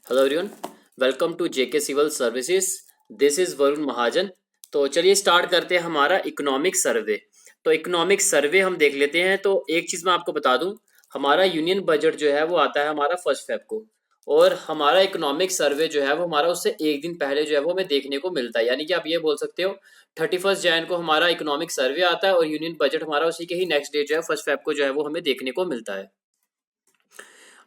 Hello everyone, welcome to JK civil services. This is Varun Mahajan. तो चलिए start करते हैं हमारा इकोनॉमिक सर्वे। तो इकोनॉमिक सर्वे हम देख लेते हैं। तो एक चीज़ मैं आपको बता दूं, हमारा यूनियन बजट जो है वो आता है हमारा 1 फेब को, और हमारा इकोनॉमिक सर्वे जो है वो हमारा उससे एक दिन पहले जो है वो हमें देखने को मिलता है। यानी कि आप ये बोल सकते हो 31 जनवरी को हमारा इकोनॉमिक सर्वे आता है और यूनियन बजट हमारा उसी के ही नेक्स्ट डे जो है 1 फेब को जो है वो हमें देखने को मिलता है।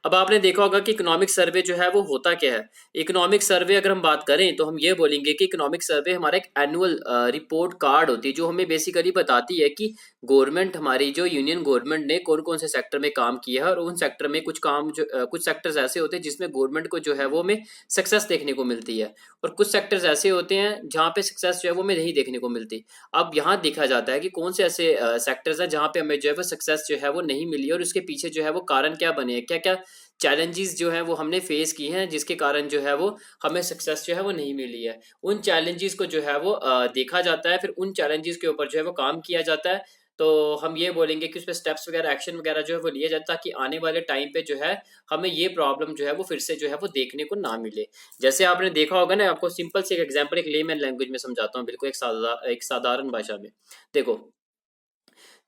अब आपने देखा होगा कि इकोनॉमिक सर्वे जो है वो होता क्या है। इकोनॉमिक सर्वे अगर हम बात करें तो हम ये बोलेंगे कि इकोनॉमिक सर्वे हमारा एक एनुअल रिपोर्ट कार्ड होती है, जो हमें बेसिकली बताती है कि गवर्नमेंट हमारी जो यूनियन गवर्नमेंट ने कौन कौन से सेक्टर में काम किया है, और उन सेक्टर में कुछ काम जो कुछ सेक्टर्स ऐसे होते हैं जिसमें गवर्नमेंट को जो है वो हमें सक्सेस देखने को मिलती है, और कुछ सेक्टर्स ऐसे होते हैं जहाँ पे सक्सेस जो है वो हमें नहीं देखने को मिलती। अब यहाँ देखा जाता है कि कौन से ऐसे सेक्टर्स हैं जहाँ पे हमें जो है वो सक्सेस जो है वो नहीं मिली, और उसके पीछे जो है वो कारण क्या बने हैं, क्या क्या चैलेंजेस जो है वो हमने फेस की हैं जिसके कारण जो है वो हमें सक्सेस जो है वो नहीं मिली है। उन चैलेंजेस को जो है वो देखा जाता है, फिर उन चैलेंजेस के ऊपर जो है वो काम किया जाता है। तो हम ये बोलेंगे कि उस पर स्टेप्स वगैरह एक्शन वगैरह जो है वो लिए जाए, ताकि आने वाले टाइम पे जो है हमें ये प्रॉब्लम जो है वो फिर से जो है वो देखने को ना मिले। जैसे आपने देखा होगा ना, आपको सिंपल से एक एग्जांपल एक लेमैन लैंग्वेज में समझाता हूँ, बिल्कुल एक साधारण भाषा में। देखो,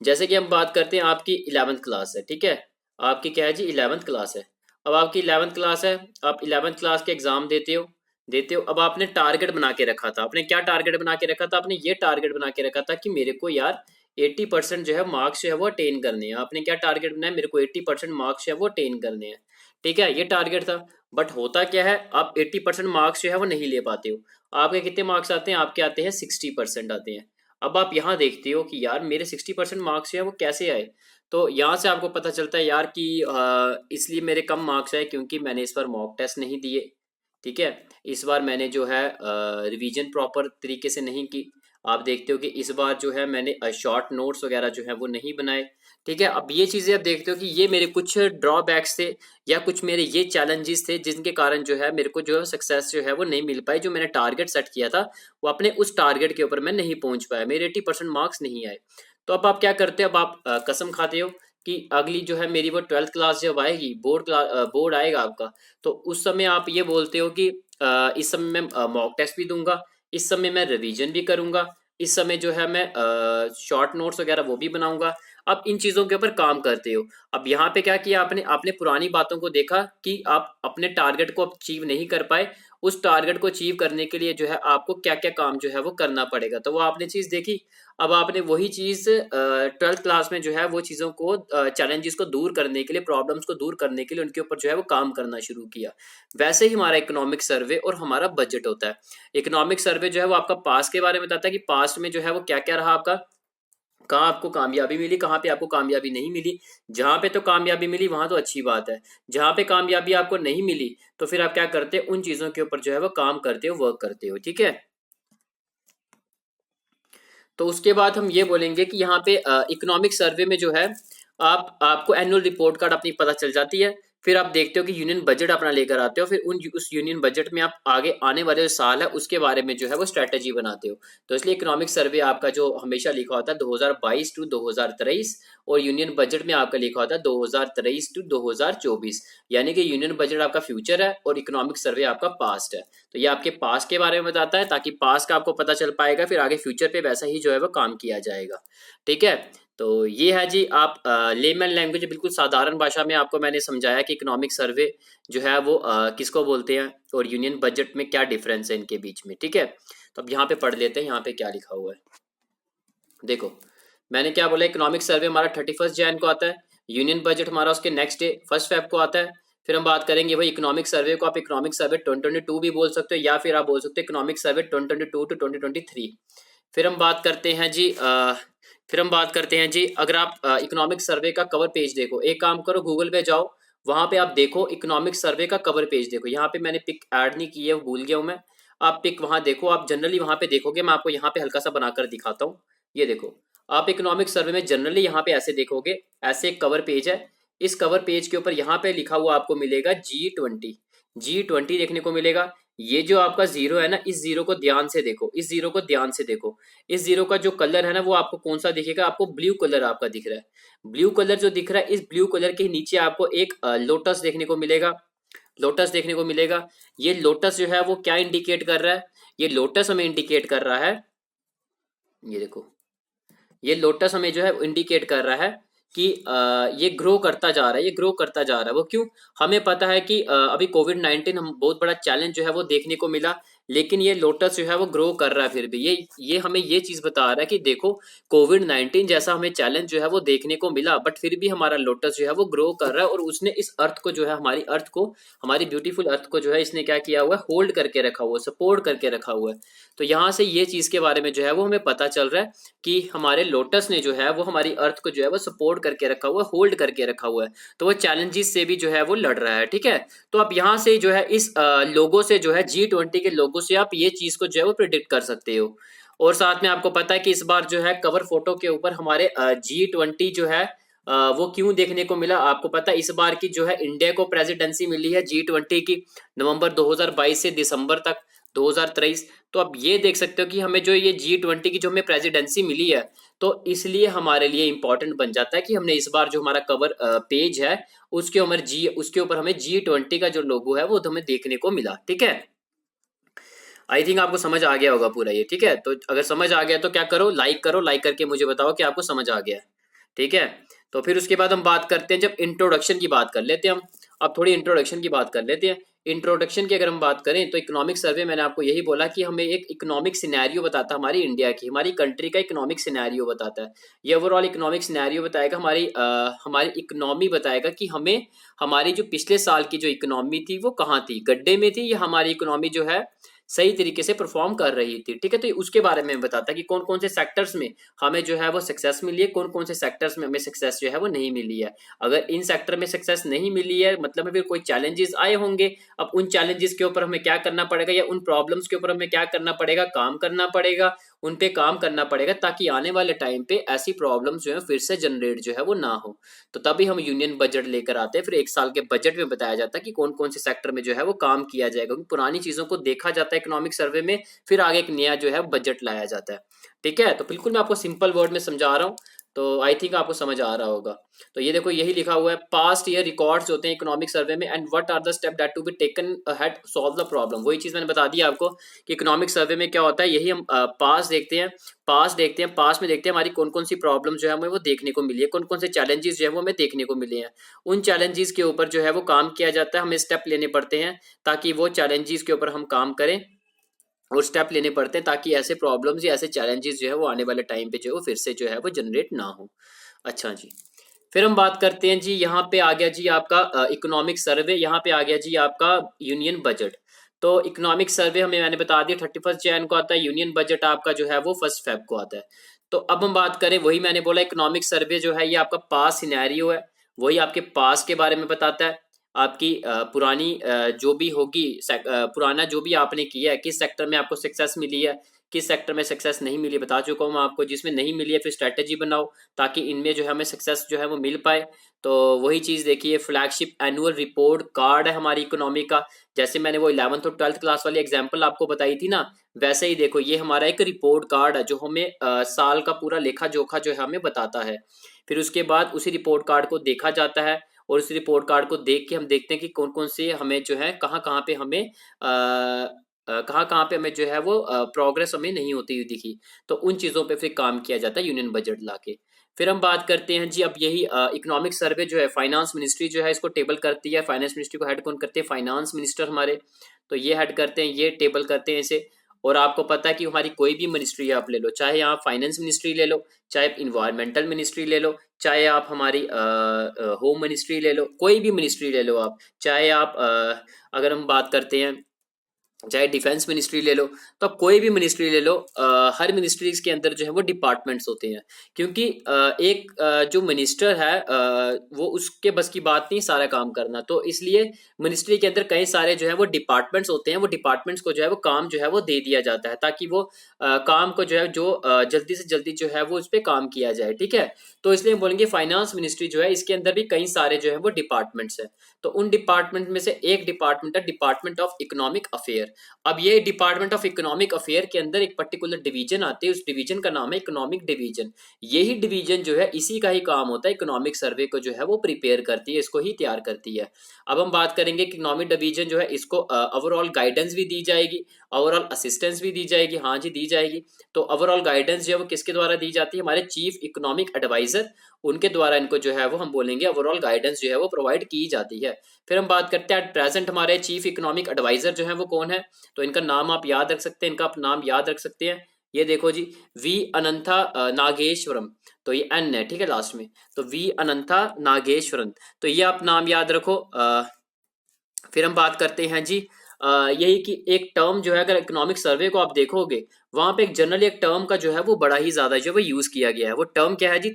जैसे कि हम बात करते हैं, आपकी 11th क्लास है, ठीक है। आपकी क्या है जी, 11th क्लास है। अब आपकी 11th क्लास है, आप 11th क्लास के एग्जाम देते हो। अब आपने टारगेट बना के रखा था। आपने क्या टारगेट बना के रखा था? आपने ये टारगेट बना के रखा था कि मेरे को यार 80% जो है मार्क्स जो है वो अटेन करने हैं। आपने क्या टारगेट बनाया? मेरे को 80% मार्क्स जो है वो अटेन करने हैं, ठीक है, ये टारगेट था। बट होता क्या है, आप 80% मार्क्स जो है वो नहीं ले पाते हो। आपके कितने मार्क्स आते हैं? आपके आते हैं 60% आते हैं। अब आप यहाँ देखते हो कि यार मेरे 60% मार्क्स जो है वो कैसे आए। तो यहाँ से आपको पता चलता है यार कि इसलिए मेरे कम मार्क्स आए क्योंकि मैंने इस बार मॉक टेस्ट नहीं दिए, ठीक है। इस बार मैंने जो है रिवीजन प्रॉपर तरीके से नहीं की। आप देखते हो कि इस बार जो है मैंने शॉर्ट नोट्स वगैरह जो है वो नहीं बनाए, ठीक है। अब ये चीज़ें आप देखते हो कि ये मेरे कुछ ड्रॉबैक्स थे, या कुछ मेरे ये चैलेंजेस थे जिनके कारण जो है मेरे को जो है सक्सेस जो है वो नहीं मिल पाई। जो मैंने टारगेट सेट किया था वो अपने उस टारगेट के ऊपर मैं नहीं पहुंच पाया, मेरे 80% मार्क्स नहीं आए। तो अब आप क्या करते हो? अब आप कसम खाते हो कि अगली जो है मेरी वो 12th क्लास जब आएगी, बोर्ड आएगा आपका, तो उस समय आप ये बोलते हो कि इस समय मैं मॉक टेस्ट भी दूंगा, इस समय मैं रिवीजन भी करूंगा, इस समय जो है मैं शॉर्ट नोट्स वगैरह वो भी बनाऊंगा। अब इन चीज़ों के ऊपर काम करते हो। अब यहाँ पे क्या किया आपने? आपने पुरानी बातों को देखा कि आप अपने टारगेट को अचीव नहीं कर पाए। उस टारगेट को अचीव करने के लिए जो है आपको क्या क्या काम जो है वो करना पड़ेगा, तो वो आपने चीज़ देखी। अब आपने वही चीज़ 12th क्लास में जो है वो चीज़ों को, चैलेंजेस को दूर करने के लिए, प्रॉब्लम्स को दूर करने के लिए उनके ऊपर जो है वो काम करना शुरू किया। वैसे ही हमारा इकोनॉमिक सर्वे और हमारा बजट होता है। इकोनॉमिक सर्वे जो है वो आपका पास्ट के बारे में बताता है कि पास्ट में जो है वो क्या क्या रहा आपका, कहाँ आपको कामयाबी मिली, कहाँ पे आपको कामयाबी नहीं मिली। जहाँ पे तो कामयाबी मिली वहां तो अच्छी बात है, जहाँ पे कामयाबी आपको नहीं मिली तो फिर आप क्या करते हो? उन चीज़ों के ऊपर जो है वो काम करते हो, वर्क करते हो, ठीक है। तो उसके बाद हम ये बोलेंगे कि यहाँ पे इकोनॉमिक सर्वे में जो है आप आपको एनुअल रिपोर्ट कार्ड अपनी पता चल जाती है। फिर आप देखते हो कि यूनियन बजट अपना लेकर आते हो, फिर उस यूनियन बजट में आप आगे आने वाले जो साल है उसके बारे में जो है वो स्ट्रेटेजी बनाते हो। तो इसलिए इकोनॉमिक सर्वे आपका जो हमेशा लिखा होता है 2022 टू 2023, और यूनियन बजट में आपका लिखा होता है 2023 टू 2024। यानी कि यूनियन बजट आपका फ्यूचर है और इकोनॉमिक सर्वे आपका पास्ट है। तो ये आपके पास्ट के बारे में बताता है, ताकि पास्ट का आपको पता चल पाएगा, फिर आगे फ्यूचर पे वैसा ही जो है वो काम किया जाएगा, ठीक है। तो ये है जी, आप लेमन लैंग्वेज बिल्कुल साधारण भाषा में आपको मैंने समझाया कि इकोनॉमिक सर्वे जो है वो किसको बोलते हैं और यूनियन बजट में क्या डिफरेंस है इनके बीच में, ठीक है। तो अब यहाँ पे पढ़ लेते हैं, यहाँ पे क्या लिखा हुआ है। देखो, मैंने क्या बोला, इकोनॉमिक सर्वे हमारा 31 जनवरी को आता है, यूनियन बजट हमारा उसके नेक्स्ट डे 1 फेब को आता है। फिर हम बात करेंगे भाई इकोनॉमिक सर्वे को, आप इकोनॉमिक सर्वे 2022 भी बोल सकते हो, या फिर आप बोल सकते हो इकोनॉमिक सर्वे 2022 टू 2023। फिर हम बात करते हैं जी अगर आप इकोनॉमिक सर्वे का कवर पेज देखो, एक काम करो, गूगल पे जाओ, वहां पे आप देखो इकोनॉमिक सर्वे का कवर पेज देखो। यहाँ पे मैंने पिक ऐड नहीं की है, वो भूल गया हूँ मैं। आप पिक वहां देखो, आप जनरली वहां पे देखोगे, मैं आपको यहाँ पे हल्का सा बनाकर दिखाता हूँ। ये देखो, आप इकोनॉमिक सर्वे में जनरली यहाँ पे ऐसे देखोगे, ऐसे एक कवर पेज है। इस कवर पेज के ऊपर यहाँ पे लिखा हुआ आपको मिलेगा G20 देखने को मिलेगा। ये जो आपका जीरो है ना, इस जीरो को ध्यान से देखो, इस जीरो को ध्यान से देखो। इस जीरो का जो कलर है ना, वो आपको कौन सा दिखेगा? आपको ब्लू कलर आपका दिख रहा है। ब्लू कलर जो दिख रहा है, इस ब्लू कलर के नीचे आपको एक लोटस देखने को मिलेगा। लोटस देखने को मिलेगा। ये लोटस जो है वो क्या इंडिकेट कर रहा है, ये लोटस हमें इंडिकेट कर रहा है, ये देखो, ये लोटस हमें जो है इंडिकेट कर रहा है कि ये ग्रो करता जा रहा है, ये ग्रो करता जा रहा है। वो क्यों, हमें पता है कि अभी कोविड-19 हम बहुत बड़ा चैलेंज जो है वो देखने को मिला, लेकिन ये लोटस जो है वो ग्रो कर रहा है फिर भी। ये हमें ये चीज बता रहा है कि देखो कोविड-19 जैसा हमें चैलेंज जो है वो देखने को मिला, बट फिर भी हमारा लोटस जो है वो ग्रो कर रहा है, और उसने इस अर्थ को जो है, हमारी अर्थ को, हमारी ब्यूटीफुल अर्थ को जो है इसने क्या किया हुआ है, होल्ड करके रखा हुआ है, सपोर्ट करके रखा हुआ है। तो यहाँ से ये चीज के बारे में जो है वो हमें पता चल रहा है कि हमारे लोटस ने जो है वो हमारी अर्थ को जो है वो सपोर्ट करके रखा हुआ है, होल्ड करके रखा हुआ है, तो वो चैलेंजेस से भी जो है वो लड़ रहा है। ठीक है, तो अब यहाँ से जो है इस लोगो से जो है G20 के लोगो से आप ये चीज को जो है वो प्रिडिक्ट कर सकते हो। और साथ में आपको पता है कि इस बार जो है कवर फोटो के ऊपर हमारे G20 जो है वो क्यों देखने को मिला, आपको पता है इस बार की जो है इंडिया को प्रेसिडेंसी मिली है G20 की, नवंबर 2022 से दिसंबर तक 2023। तो अब ये देख सकते हो कि हमें जो ये G20 की जो हमें प्रेसिडेंसी मिली है, तो इसलिए हमारे लिए इंपॉर्टेंट बन जाता है कि हमने इस बार जो हमारा कवर पेज है उसके ऊपर हमें G20 का जो लोगो है वो हमें देखने को मिला। ठीक है, आई थिंक आपको समझ आ गया होगा पूरा ये। ठीक है, तो अगर समझ आ गया तो क्या करो, लाइक करके मुझे बताओ कि आपको समझ आ गया है। ठीक है, तो फिर उसके बाद हम बात करते हैं, जब इंट्रोडक्शन की बात कर लेते हैं हम, अब थोड़ी इंट्रोडक्शन की बात कर लेते हैं। इंट्रोडक्शन की अगर हम बात करें तो इकोनॉमिक सर्वे, मैंने आपको यही बोला कि हमें एक इकोनॉमिक सिनेरियो बताता है, हमारी इंडिया की, हमारी कंट्री का इकोनॉमिक सिनेरियो बताता है। ये ओवरऑल इकोनॉमिक सिनेरियो बताएगा, हमारी इकोनॉमी बताएगा कि हमें, हमारी जो पिछले साल की जो इकोनॉमी थी वो कहाँ थी, गड्ढे में थी, या हमारी इकोनॉमी जो है सही तरीके से परफॉर्म कर रही थी। ठीक है, तो उसके बारे में बताता है कि कौन कौन से सेक्टर्स में हमें जो है वो सक्सेस मिली है, कौन कौन से सेक्टर्स में हमें सक्सेस जो है वो नहीं मिली है। अगर इन सेक्टर में सक्सेस नहीं मिली है मतलब फिर कोई चैलेंजेस आए होंगे, अब उन चैलेंजेस के ऊपर हमें क्या करना पड़ेगा, या उन प्रॉब्लम्स के ऊपर हमें क्या करना पड़ेगा, काम करना पड़ेगा, उन पे काम करना पड़ेगा, ताकि आने वाले टाइम पे ऐसी प्रॉब्लम्स जो है फिर से जनरेट जो है वो ना हो। तो तभी हम यूनियन बजट लेकर आते हैं, फिर एक साल के बजट में बताया जाता है कि कौन कौन से सेक्टर में जो है वो काम किया जाएगा, क्योंकि पुरानी चीजों को देखा जाता है इकोनॉमिक सर्वे में, फिर आगे एक नया जो है बजट लाया जाता है। ठीक है, तो बिल्कुल मैं आपको सिंपल वर्ड में समझा रहा हूँ, तो आई थिंक आपको समझ आ रहा होगा। तो ये देखो यही लिखा हुआ है, पास्ट ईयर रिकॉर्ड्स होते हैं इकोनॉमिक सर्वे में, and what are the step that to be taken ahead solve the problem. वही चीज मैंने बता दी आपको कि इकोनॉमिक सर्वे में क्या होता है, यही हम पास देखते हैं, पास में देखते हैं हमारी कौन कौन सी प्रॉब्लम जो है हमें वो देखने को मिली है, कौन कौन से चैलेंजेस जो है वो हमें देखने को मिले हैं, उन चैलेंजेस के ऊपर जो है वो काम किया जाता है, हमें स्टेप लेने पड़ते हैं ताकि वो चैलेंजेस के ऊपर हम काम करें, और स्टेप लेने पड़ते हैं ताकि ऐसे प्रॉब्लम्स या ऐसे चैलेंजेस जो है वो आने वाले टाइम पे जो है वो फिर से जो है वो जनरेट ना हो। अच्छा जी, फिर हम बात करते हैं जी, यहाँ पे आ गया जी आपका इकोनॉमिक सर्वे, यहाँ पे आ गया जी आपका यूनियन बजट। तो इकोनॉमिक सर्वे हमें मैंने बता दिया 31 जनवरी को आता है, यूनियन बजट आपका जो है वो 1 फरवरी को आता है। तो अब हम बात करें, वही मैंने बोला इकोनॉमिक सर्वे जो है ये आपका पास सिनेरियो है, वही आपके पास के बारे में बताता है, आपकी पुरानी जो भी होगी, पुराना जो भी आपने किया है, किस सेक्टर में आपको सक्सेस मिली है, किस सेक्टर में सक्सेस नहीं मिली, बता चुका हूँ मैं आपको, जिसमें नहीं मिली है फिर स्ट्रेटेजी बनाओ ताकि इनमें जो है हमें सक्सेस जो है वो मिल पाए। तो वही चीज़ देखिए, फ्लैगशिप एनुअल रिपोर्ट कार्ड है हमारी इकोनॉमी का, जैसे मैंने वो 11th और 12th क्लास वाली एग्जाम्पल आपको बताई थी ना, वैसे ही देखो ये हमारा एक रिपोर्ट कार्ड है जो हमें साल का पूरा लेखा जोखा जो है हमें बताता है। फिर उसके बाद उसी रिपोर्ट कार्ड को देखा जाता है, और उस रिपोर्ट कार्ड को देख के हम देखते हैं कि कौन कौन से हमें जो है कहाँ कहाँ पे हमें कहाँ कहाँ पे हमें जो है वो प्रोग्रेस हमें नहीं होती हुई दिखी, तो उन चीज़ों पे फिर काम किया जाता है यूनियन बजट लाके। फिर हम बात करते हैं जी, अब यही इकोनॉमिक सर्वे जो है फाइनेंस मिनिस्ट्री जो है इसको टेबल करती है, फाइनेंस मिनिस्ट्री को हेड कौन करते हैं, फाइनेंस मिनिस्टर हमारे, तो ये हेड करते हैं, ये टेबल करते हैं इसे। और आपको पता है कि हमारी कोई भी मिनिस्ट्री आप ले लो, चाहे आप फाइनेंस मिनिस्ट्री ले लो, चाहे आप इन्वायरमेंटल मिनिस्ट्री ले लो, चाहे आप हमारी होम मिनिस्ट्री ले लो, कोई भी मिनिस्ट्री ले लो आप, चाहे आप अगर हम बात करते हैं चाहे डिफेंस मिनिस्ट्री ले लो, तो आप कोई भी मिनिस्ट्री ले लो, हर मिनिस्ट्रीज के अंदर जो है वो डिपार्टमेंट्स होते हैं, क्योंकि एक जो मिनिस्टर है वो उसके बस की बात नहीं सारा काम करना, तो इसलिए मिनिस्ट्री के अंदर कई सारे जो है वो डिपार्टमेंट्स होते हैं, वो डिपार्टमेंट्स को जो है वो काम जो है वो दे दिया जाता है ताकि वो काम को जो है जल्दी से जल्दी जो है वो उस पर काम किया जाए। ठीक है, तो इसलिए हम बोलेंगे फाइनेंस मिनिस्ट्री जो है इसके अंदर भी कई सारे जो है वो डिपार्टमेंट्स हैं, तो उन डिपार्टमेंट में से एक डिपार्टमेंट है डिपार्टमेंट ऑफ इकोनॉमिक अफेयर। अब ये डिपार्टमेंट ऑफ इकोनॉमिक अफेयर के अंदर एक पर्टिकुलर डिवीजन आती है, उस डिवीजन का नाम है इकोनॉमिक डिवीजन। यही डिवीजन जो है इसी का ही काम होता है, इकोनॉमिक सर्वे को जो है वो प्रिपेयर करती है, इसको ही तैयार करती है। अब हम बात करेंगे कि इकोनॉमिक डिवीजन जो है इसको ओवरऑल गाइडेंस भी दी जाएगी, ओवरऑल असिस्टेंस भी दी जाएगी, हाँ जी दी जाएगी। तो ओवरऑल गाइडेंस जो है वो किसके द्वारा दी जाती है, हमारे चीफ इकोनॉमिक एडवाइजर, उनके द्वारा इनको जो है वो हम बोलेंगे ओवरऑल गाइडेंस जो है वो प्रोवाइड की जाती है। फिर हम बात करते हैं एट प्रेजेंट हमारे चीफ इकोनॉमिक एडवाइजर जो है वो कौन है, तो इनका नाम आप याद रख सकते हैं, इनका आप नाम याद रख सकते हैं। ये देखो जी, वी अनंथा नागेश्वरम, तो ये एन है, ठीक है लास्ट में, तो वी अनंथा नागेश्वरन, तो ये आप नाम याद रखो। फिर हम बात करते हैं जी यही कि एक टर्म जो है, अगर इकोनॉमिक सर्वे को आप देखोगे वहां पे एक जनरली एक टर्म का जो है वो बड़ा ही ज्यादा जो है वो यूज किया गया है। वो टर्म क्या है जी,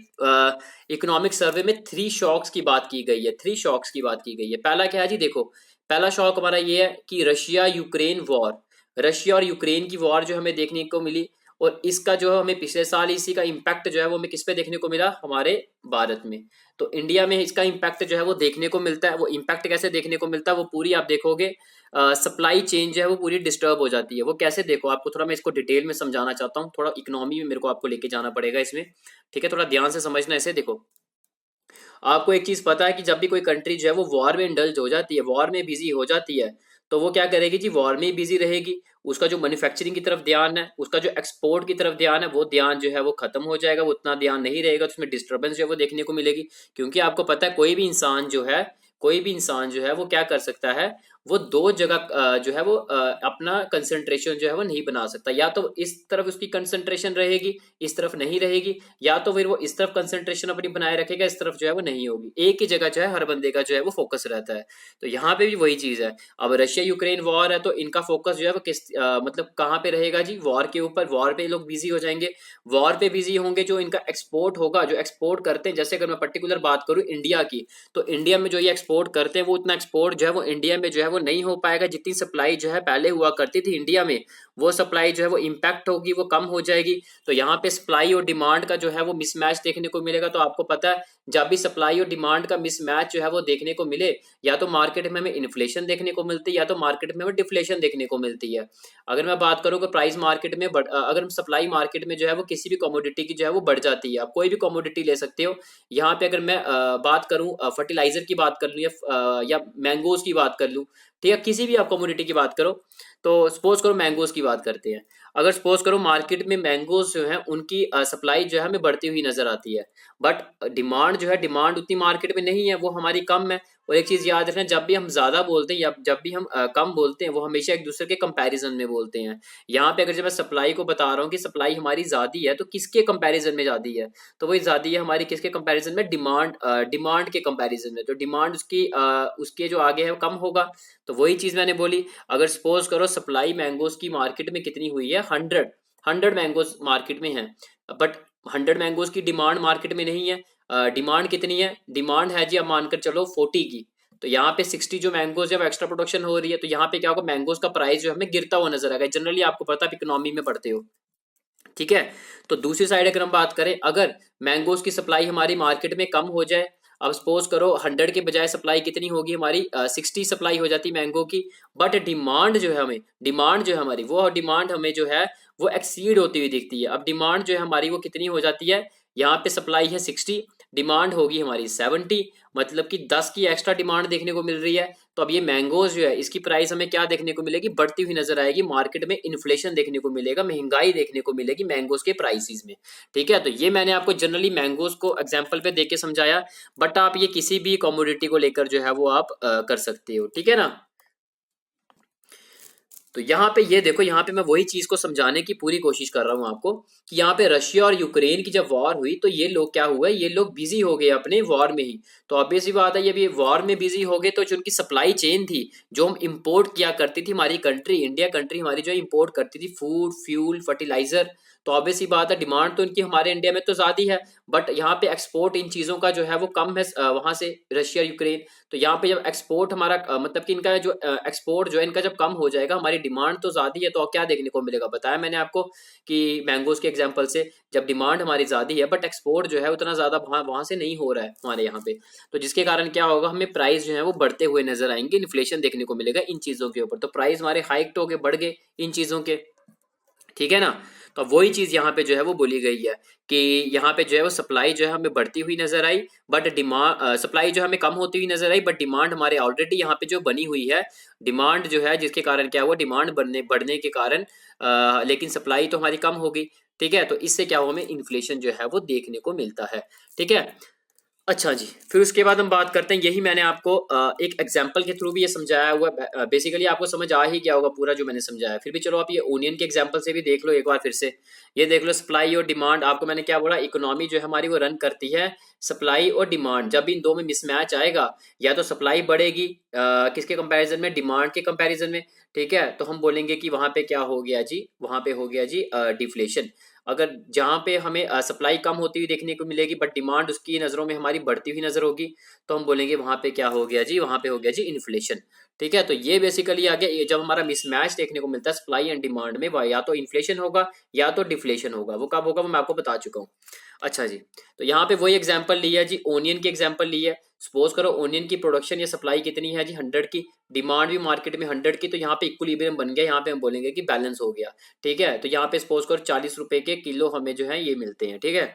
इकोनॉमिक सर्वे में 3 शॉक्स की बात की गई है, 3 शॉक्स की बात की गई है। पहला क्या है जी, देखो पहला शॉक हमारा ये है कि रशिया यूक्रेन वॉर, रशिया और यूक्रेन की वॉर जो हमें देखने को मिली, और इसका जो है हमें पिछले साल इसी का इम्पैक्ट जो है वो हमें किस पे देखने को मिला, हमारे भारत में। तो इंडिया में इसका इम्पैक्ट जो है वो देखने को मिलता है। वो इम्पैक्ट कैसे देखने को मिलता है, वो पूरी आप देखोगे सप्लाई चेन जो है वो पूरी डिस्टर्ब हो जाती है। वो कैसे, देखो आपको थोड़ा मैं इसको डिटेल में समझाना चाहता हूँ, थोड़ा इकोनॉमी में मेरे को आपको लेके जाना पड़ेगा इसमें, ठीक है, थोड़ा ध्यान से समझना। ऐसे देखो, आपको एक चीज पता है कि जब भी कोई कंट्री जो है वो वॉर में इंडल्ज हो जाती है, वॉर में बिजी हो जाती है, तो वो क्या करेगी जी, वॉर में ही बिजी रहेगी। उसका जो मैन्युफैक्चरिंग की तरफ ध्यान है, उसका जो एक्सपोर्ट की तरफ ध्यान है, वो ध्यान जो है वो खत्म हो जाएगा, वो उतना ध्यान नहीं रहेगा, तो उसमें डिस्टर्बेंस जो है वो देखने को मिलेगी। क्योंकि आपको पता है कोई भी इंसान जो है, कोई भी इंसान जो है वो क्या कर सकता है, वो दो जगह जो है वो अपना कंसंट्रेशन जो है वो नहीं बना सकता। या तो इस तरफ उसकी कंसंट्रेशन रहेगी, इस तरफ नहीं रहेगी, या तो फिर वो इस तरफ कंसंट्रेशन अपनी बनाए रखेगा, इस तरफ जो है वो नहीं होगी। एक ही जगह जो है हर बंदे का जो है वो फोकस रहता है। तो यहाँ पे भी वही चीज है। अब रशिया यूक्रेन वॉर है, तो इनका फोकस जो है वो किस मतलब कहाँ पे रहेगा जी, वॉर के ऊपर। वॉर पे लोग बिजी हो जाएंगे, वॉर पे बिजी होंगे। जो इनका एक्सपोर्ट होगा, जो एक्सपोर्ट करते हैं, जैसे अगर मैं पर्टिकुलर बात करूँ इंडिया की, तो इंडिया में जो ये एक्सपोर्ट करते हैं, वो उतना एक्सपोर्ट जो है वो इंडिया में जो है वो नहीं हो पाएगा। जितनी सप्लाई जो है पहले हुआ करती थी इंडिया में, वो सप्लाई जो है वो इम्पैक्ट होगी, वो कम हो जाएगी। तो यहाँ पे सप्लाई और डिमांड का जो है वो मिसमैच देखने को मिलेगा। तो आपको पता है जब भी सप्लाई और डिमांड का मिसमैच जो है वो देखने को मिले, या तो मार्केट में हमें इन्फ्लेशन देखने को मिलती है, या तो मार्केट में हमें डिफ्लेशन देखने को मिलती है। अगर मैं बात करूँ कि प्राइस मार्केट में अगर सप्लाई मार्केट में जो है वो किसी भी कमोडिटी की जो है वो बढ़ जाती है, आप कोई भी कमोडिटी ले सकते हो। यहाँ पे अगर मैं बात करूँ फर्टिलाइजर की बात कर लूँ, या मैंगोज की बात कर लूँ, ठीक है, किसी भी आप कमोडिटी की बात करो, तो सपोज करो मैंगोज की बात करते हैं। अगर सपोज करो मार्केट में मैंगोज जो है उनकी सप्लाई जो है हमें बढ़ती हुई नजर आती है, बट डिमांड जो है, डिमांड उतनी मार्केट में नहीं है, वो हमारी कम है। और एक चीज याद रखना, जब भी हम ज्यादा बोलते हैं या जब भी हम कम बोलते हैं, वो हमेशा एक दूसरे के कंपैरिजन में बोलते हैं। यहाँ पे अगर जब मैं सप्लाई को बता रहा हूँ कि सप्लाई हमारी ज्यादा है, तो किसके कंपैरिजन में ज्यादा है, तो वही ज्यादा है हमारी किसके कंपैरिजन में, डिमांड, डिमांड के कंपैरिजन में। तो डिमांड उसकी उसके जो आगे है वो कम होगा। तो वही चीज मैंने बोली, अगर सपोज करो सप्लाई मैंगोज की मार्केट में कितनी हुई है, 100 मैंगोज मार्केट में है, बट 100 मैंगोज की डिमांड मार्केट में नहीं है। डिमांड कितनी है, डिमांड है जी अब मानकर चलो 40 की, तो यहाँ पे 60 जो मैंगोज है वो एक्स्ट्रा प्रोडक्शन हो रही है। तो यहाँ पे क्या होगा, मैंगोज का प्राइस जो हमें गिरता हुआ नजर आएगा। जनरली आपको पता है, इकोनॉमी में पढ़ते हो, ठीक है। तो दूसरी साइड अगर हम बात करें, अगर मैंगोज की सप्लाई हमारी मार्केट में कम हो जाए, अब सपोज करो 100 के बजाय सप्लाई कितनी होगी हमारी, 60 सप्लाई हो जाती मैंगो की, बट डिमांड जो है हमें, डिमांड जो है हमारी, वो डिमांड हमें जो है वो एक्सीड होती हुई दिखती है। अब डिमांड जो है हमारी वो कितनी हो जाती है, यहाँ पे सप्लाई है 60, डिमांड होगी हमारी 70, मतलब कि 10 की एक्स्ट्रा डिमांड देखने को मिल रही है। तो अब ये मैंगोज जो है इसकी प्राइस हमें क्या देखने को मिलेगी, बढ़ती हुई नजर आएगी। मार्केट में इन्फ्लेशन देखने को मिलेगा, महंगाई देखने को मिलेगी मैंगोज के प्राइसेस में, ठीक है। तो ये मैंने आपको जनरली मैंगोज को एग्जांपल पे देके समझाया, बट आप ये किसी भी कमोडिटी को लेकर जो है वो आप कर सकते हो, ठीक है ना। तो यहाँ पे ये देखो, यहाँ पे मैं वही चीज को समझाने की पूरी कोशिश कर रहा हूँ आपको, कि यहाँ पे रशिया और यूक्रेन की जब वॉर हुई, तो ये लोग क्या हुआ, ये लोग बिजी हो गए अपने वॉर में ही। तो ऑब्वियस सी बात है, ये भी वॉर में बिजी हो गए, तो जो उनकी सप्लाई चेन थी, जो हम इंपोर्ट किया करती थी, हमारी कंट्री इंडिया कंट्री हमारी जो इंपोर्ट करती थी फूड, फ्यूल, फर्टिलाइजर, तो ऑब्वियस ही बात है डिमांड तो इनकी हमारे इंडिया में तो ज़्यादा है, बट यहाँ पे एक्सपोर्ट इन चीज़ों का जो है वो कम है वहाँ से रशिया यूक्रेन। तो यहाँ पे जब एक्सपोर्ट हमारा मतलब कि इनका जो एक्सपोर्ट जो है इनका जब कम हो जाएगा, हमारी डिमांड तो ज़्यादा है, तो क्या देखने को मिलेगा बताया मैंने आपको कि मैंगोज के एग्जाम्पल से, जब डिमांड हमारी ज़्यादा है बट एक्सपोर्ट जो है उतना ज़्यादा वहाँ से नहीं हो रहा है हमारे यहाँ पे, तो जिसके कारण क्या होगा, हमें प्राइस जो है वो बढ़ते हुए नजर आएंगे, इन्फ्लेशन देखने को मिलेगा इन चीज़ों के ऊपर। तो प्राइस हमारे हाइक हो गए, बढ़ गए इन चीज़ों के, ठीक है ना। तो वही चीज यहाँ पे जो है वो बोली गई है कि यहाँ पे जो है वो सप्लाई जो है हमें बढ़ती हुई नजर आई, बट डिमांड सप्लाई जो हमें कम होती हुई नजर आई, बट डिमांड हमारे ऑलरेडी यहाँ पे जो बनी हुई है डिमांड जो है, जिसके कारण क्या हुआ, डिमांड बढ़ने के कारण लेकिन सप्लाई तो हमारी कम होगी, ठीक है। तो इससे क्या हुआ, हमें इन्फ्लेशन जो है वो देखने को मिलता है, ठीक है। अच्छा जी, फिर उसके बाद हम बात करते हैं, यही मैंने आपको एक एग्जांपल के थ्रू भी ये समझाया हुआ, बेसिकली आपको समझ आ ही गया होगा पूरा जो मैंने समझाया, फिर भी चलो आप ये ओनियन के एग्जांपल से भी देख लो एक बार फिर से। ये देख लो, सप्लाई और डिमांड, आपको मैंने क्या बोला, इकोनॉमी जो है हमारी वो रन करती है सप्लाई और डिमांड, जब इन दो में मिसमैच आएगा, या तो सप्लाई बढ़ेगी किसके कंपैरिजन में, डिमांड के कंपैरिजन में, ठीक है, तो हम बोलेंगे कि वहां पे क्या हो गया जी, वहां पे हो गया जी डिफ्लेशन। अगर जहां पे हमें सप्लाई कम होती हुई देखने को मिलेगी बट डिमांड उसकी नजरों में हमारी बढ़ती हुई नजर होगी, तो हम बोलेंगे वहां पे क्या हो गया जी, वहां पे हो गया जी इन्फ्लेशन, ठीक है। तो ये बेसिकली आ गया, जब हमारा मिसमैच देखने को मिलता है सप्लाई एंड डिमांड में, या तो इन्फ्लेशन होगा या तो डिफ्लेशन होगा, वो कब होगा वो मैं आपको बता चुका हूँ। अच्छा जी, तो यहाँ पे वही एग्जाम्पल लिया जी, ओनियन की एग्जाम्पल लिया। सपोज करो ओनियन की प्रोडक्शन या सप्लाई कितनी है जी, 100 की, डिमांड भी मार्केट में 100 की, तो यहाँ पे इक्विलिब्रियम बन गया, यहाँ पे हम बोलेंगे कि बैलेंस हो गया, ठीक है। तो यहाँ पे सपोज करो 40 रुपए के किलो हमें जो है ये मिलते हैं, ठीक है।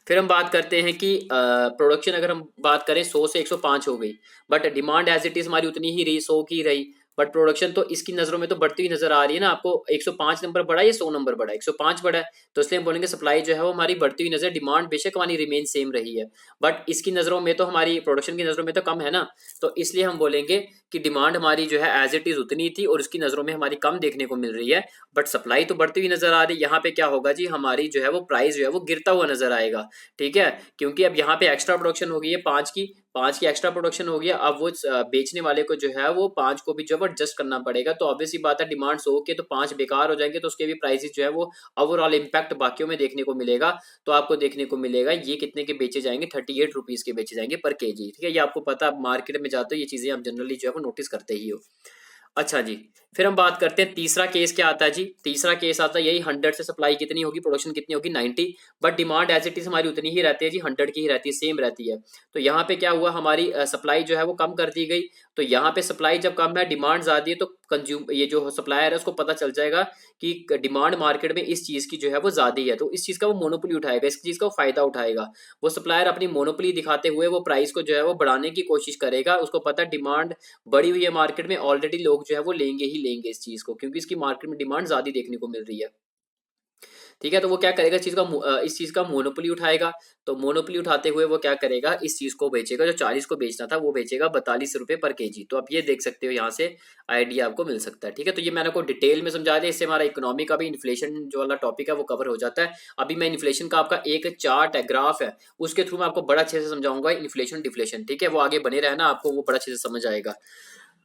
फिर हम बात करते हैं कि प्रोडक्शन अगर हम बात करें 100 से 105 हो गई, but demand as it is हमारी उतनी ही रही, 100 की रही, बट प्रोडक्शन तो इसकी नजरों में तो बढ़ती हुई नजर आ रही है ना आपको, 105 नंबर बढ़ा या 100 नंबर बढ़ा, 105 बढ़ा है, तो इसलिए हम बोलेंगे सप्लाई जो है वो हमारी बढ़ती हुई नजर, डिमांड बेशक हमारी रिमेन सेम रही है, बट इसकी नजरों में तो, हमारी प्रोडक्शन की नजरों में तो कम है ना, तो इसलिए हम बोलेंगे कि डिमांड हमारी जो है एज इट इज उतनी थी और उसकी नजरों में हमारी कम देखने को मिल रही है, बट सप्लाई तो बढ़ती हुई नजर आ रही है। यहाँ पे क्या होगा जी, हमारी जो है वो प्राइस जो है वो गिरता हुआ नजर आएगा, ठीक है, क्योंकि अब यहाँ पे एक्स्ट्रा प्रोडक्शन हो गई है 5 की एक्स्ट्रा प्रोडक्शन हो गया, अब वो बेचने वाले को जो है वो 5 को भी जो है एडजस्ट करना पड़ेगा, तो ऑब्वियसली बात है डिमांड 100 के तो 5 बेकार हो जाएंगे, तो उसके भी प्राइसेस जो है वो ओवरऑल इम्पैक्ट बाकियों में देखने को मिलेगा। तो आपको देखने को मिलेगा ये कितने के बेचे जाएंगे, 38 रुपीज के बेचे जाएंगे पर केजी, ठीक है। ये आपको पता है, मार्केट में जाते हो ये चीजें आप जनरली जो है वो नोटिस करते ही हो। अच्छा जी, फिर हम बात करते हैं तीसरा केस क्या आता है जी, तीसरा केस आता है यही 100 से सप्लाई कितनी होगी, प्रोडक्शन कितनी होगी 90, but demand as it is हमारी उतनी ही रहती है जी, 100 की ही रहती है, सेम रहती है। तो यहाँ पे क्या हुआ, हमारी सप्लाई जो है वो कम कर दी गई, तो यहाँ पे सप्लाई जब कम है डिमांड ज्यादा है, तो कंज्यूम ये जो सप्लायर है उसको पता चल जाएगा कि डिमांड मार्केट में इस चीज की जो है वो ज्यादा है, तो इस चीज का वो मोनोपोली उठाएगा, इस चीज का वो फायदा उठाएगा, वो सप्लायर अपनी मोनोपोली दिखाते हुए वो प्राइस को जो है वो बढ़ाने की कोशिश करेगा, उसको पता है डिमांड बढ़ी हुई है मार्केट में, ऑलरेडी लोग जो है वो लेंगे ही लेंगे इस चीज को, क्योंकि इसकी मार्केट में डिमांड ज्यादा देखने को मिल रही है, ठीक है। तो वो क्या करेगा, इस चीज का मोनोपोली उठाएगा, तो मोनोपोली उठाते हुए वो क्या करेगा, इस चीज को बेचेगा, जो 40 को बेचना था वो बेचेगा 42 रुपए पर केजी। तो आप ये देख सकते हो, यहाँ से आइडिया आपको मिल सकता है, ठीक है। तो ये मैंने आपको डिटेल में समझा दिया, इससे हमारा इकोनॉमी का भी इन्फ्लेशन जो वाला टॉपिक है वो कवर हो जाता है। अभी मैं इन्फ्लेशन का आपका एक चार्ट है, ग्राफ है, उसके थ्रू मैं आपको बड़ा अच्छे से समझाऊंगा इन्फ्लेशन डिफ्लेशन, ठीक है। वो आगे बने रहना, आपको वो बड़ा अच्छे से समझ आएगा।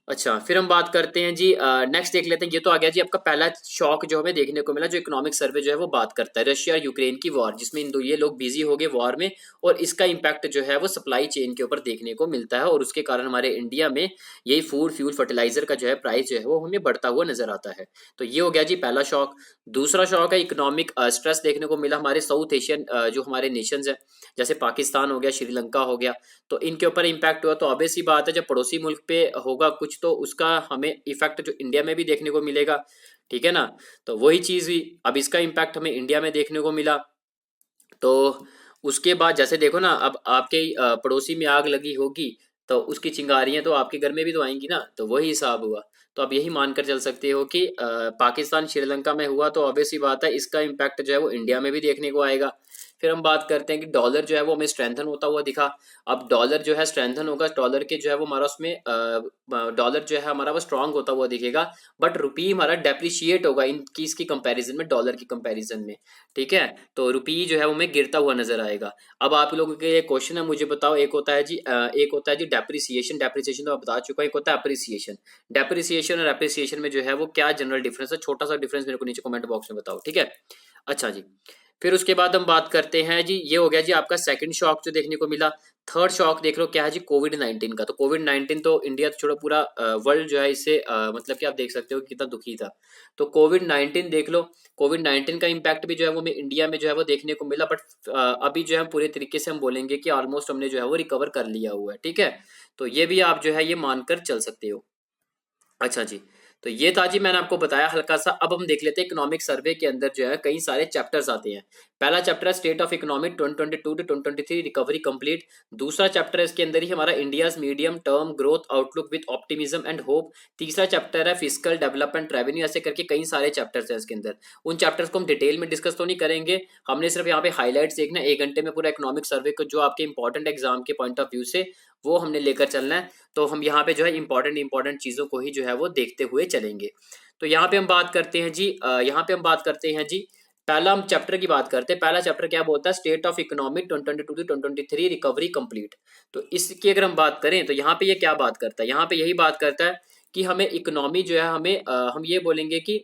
अच्छा, फिर हम बात करते हैं जी, नेक्स्ट देख लेते हैं, ये तो आ गया जी आपका पहला शॉक जो हमें देखने को मिला, जो इकोनॉमिक सर्वे जो है वो बात करता है रशिया और यूक्रेन की वॉर, जिसमें ये लोग बिजी हो गए वॉर में, और इसका इम्पैक्ट जो है वो सप्लाई चेन के ऊपर देखने को मिलता है, और उसके कारण हमारे इंडिया में यही फूड फ्यूल फर्टिलाइजर का जो है प्राइस जो है वो हमें बढ़ता हुआ नजर आता है। तो ये हो गया जी पहला शॉक। दूसरा शॉक है इकोनॉमिक स्ट्रेस देखने को मिला हमारे साउथ एशियन जो हमारे नेशंस है, जैसे पाकिस्तान हो गया, श्रीलंका हो गया, तो इनके ऊपर इम्पैक्ट हुआ। तो ऑब्वियस ही बात है, जब पड़ोसी मुल्क पे होगा कुछ तो उसका हमें इफेक्ट जो इंडिया में भी देखने को मिलेगा, ठीक है ना। तो वही चीज हुई, अब इसका इम्पैक्ट हमें इंडिया में देखने को मिला। तो उसके बाद जैसे देखो ना, अब आपके पड़ोसी में आग लगी होगी, तो उसकी चिंगारियां तो आपके घर में भी तो आएंगी ना, तो वही हिसाब हुआ। तो आप यही मानकर चल सकते हो कि पाकिस्तान श्रीलंका में हुआ, तो ऑब्वियस ही बात है इसका इम्पैक्ट जो है वो इंडिया में भी देखने को आएगा। फिर हम बात करते हैं कि डॉलर जो है वो हमें स्ट्रेंथन होता हुआ दिखा। अब डॉलर जो है स्ट्रेंथन होगा, डॉलर के जो है वो हमारा उसमें डॉलर जो है हमारा वो स्ट्रांग होता हुआ दिखेगा, बट रुपी हमारा डेप्रिशिएट होगा इनकी इसकी कंपैरिजन में, डॉलर की कंपैरिजन में, ठीक है। तो रुपी जो है वो हमें गिरता हुआ नजर आएगा। अब आप लोगों के क्वेश्चन है, मुझे बताओ, एक होता है जी डेप्रिसिएशन, डेप्रिसिएशन तो मैं बता चुका हूँ, एक होता है अप्रिसिएशन। डेप्रिसिएशन और अप्रिसिएशन में जो है वो क्या जनरल डिफरेंस है, छोटा सा डिफरेंस मेरे को नीचे कमेंट बॉक्स में बताओ, ठीक है। अच्छा जी, फिर उसके बाद हम बात करते हैं जी, ये हो गया जी आपका सेकंड शॉक जो देखने को मिला। थर्ड शॉक देख लो क्या है जी, कोविड 19 का। तो कोविड 19 तो इंडिया तो छोड़ो, पूरा वर्ल्ड जो है इससे मतलब कि आप देख सकते हो कि कितना दुखी था। तो कोविड 19 देख लो, कोविड 19 का इम्पैक्ट भी जो है वो इंडिया में जो है वो देखने को मिला, बट अभी जो है पूरे तरीके से हम बोलेंगे कि ऑलमोस्ट हमने जो है वो रिकवर कर लिया हुआ है, ठीक है। तो ये भी आप जो है ये मानकर चल सकते हो। अच्छा जी, तो ये था जी, मैंने आपको बताया हल्का सा। अब हम देख लेते हैं इकोनॉमिक सर्वे के अंदर जो है कई सारे चैप्टर्स आते हैं। पहला चैप्टर है state of economy 2022 to 2023 recovery complete. दूसरा चैप्टर है इसके अंदर ही हमारा India's medium term growth outlook with optimism and hope. तीसरा चैप्टर है फिजिकल डेवलपमेंट रेवेन्यू। ऐसे करके कई सारे चैप्टर्स हैं इसके अंदर। उन चैप्टर्स को हम डिटेल में डिस्कस तो नहीं करेंगे, हमने सिर्फ यहाँ पे हाईलाइट्स देखना है। 1 घंटे में पूरा इकोनॉमिक सर्वे को जो आपके इंपॉर्टेंट एग्जाम के पॉइंट ऑफ व्यू से वो हमने लेकर चलना है। तो हम यहाँ पे जो है इंपॉर्टेंट चीजों को ही जो है वो देखते हुए चलेंगे। तो यहाँ पे हम बात करते हैं जी, यहाँ पे हम बात करते हैं जी, पहला हम चैप्टर की बात करते हैं। पहला चैप्टर क्या बोलता है, state of economic 2022 recovery complete. तो इसकी अगर हम बात करें तो यहाँ पे ये क्या बात करता है, यहाँ पे यही बात करता है कि हमें इकोनॉमी जो है हमें हम ये बोलेंगे कि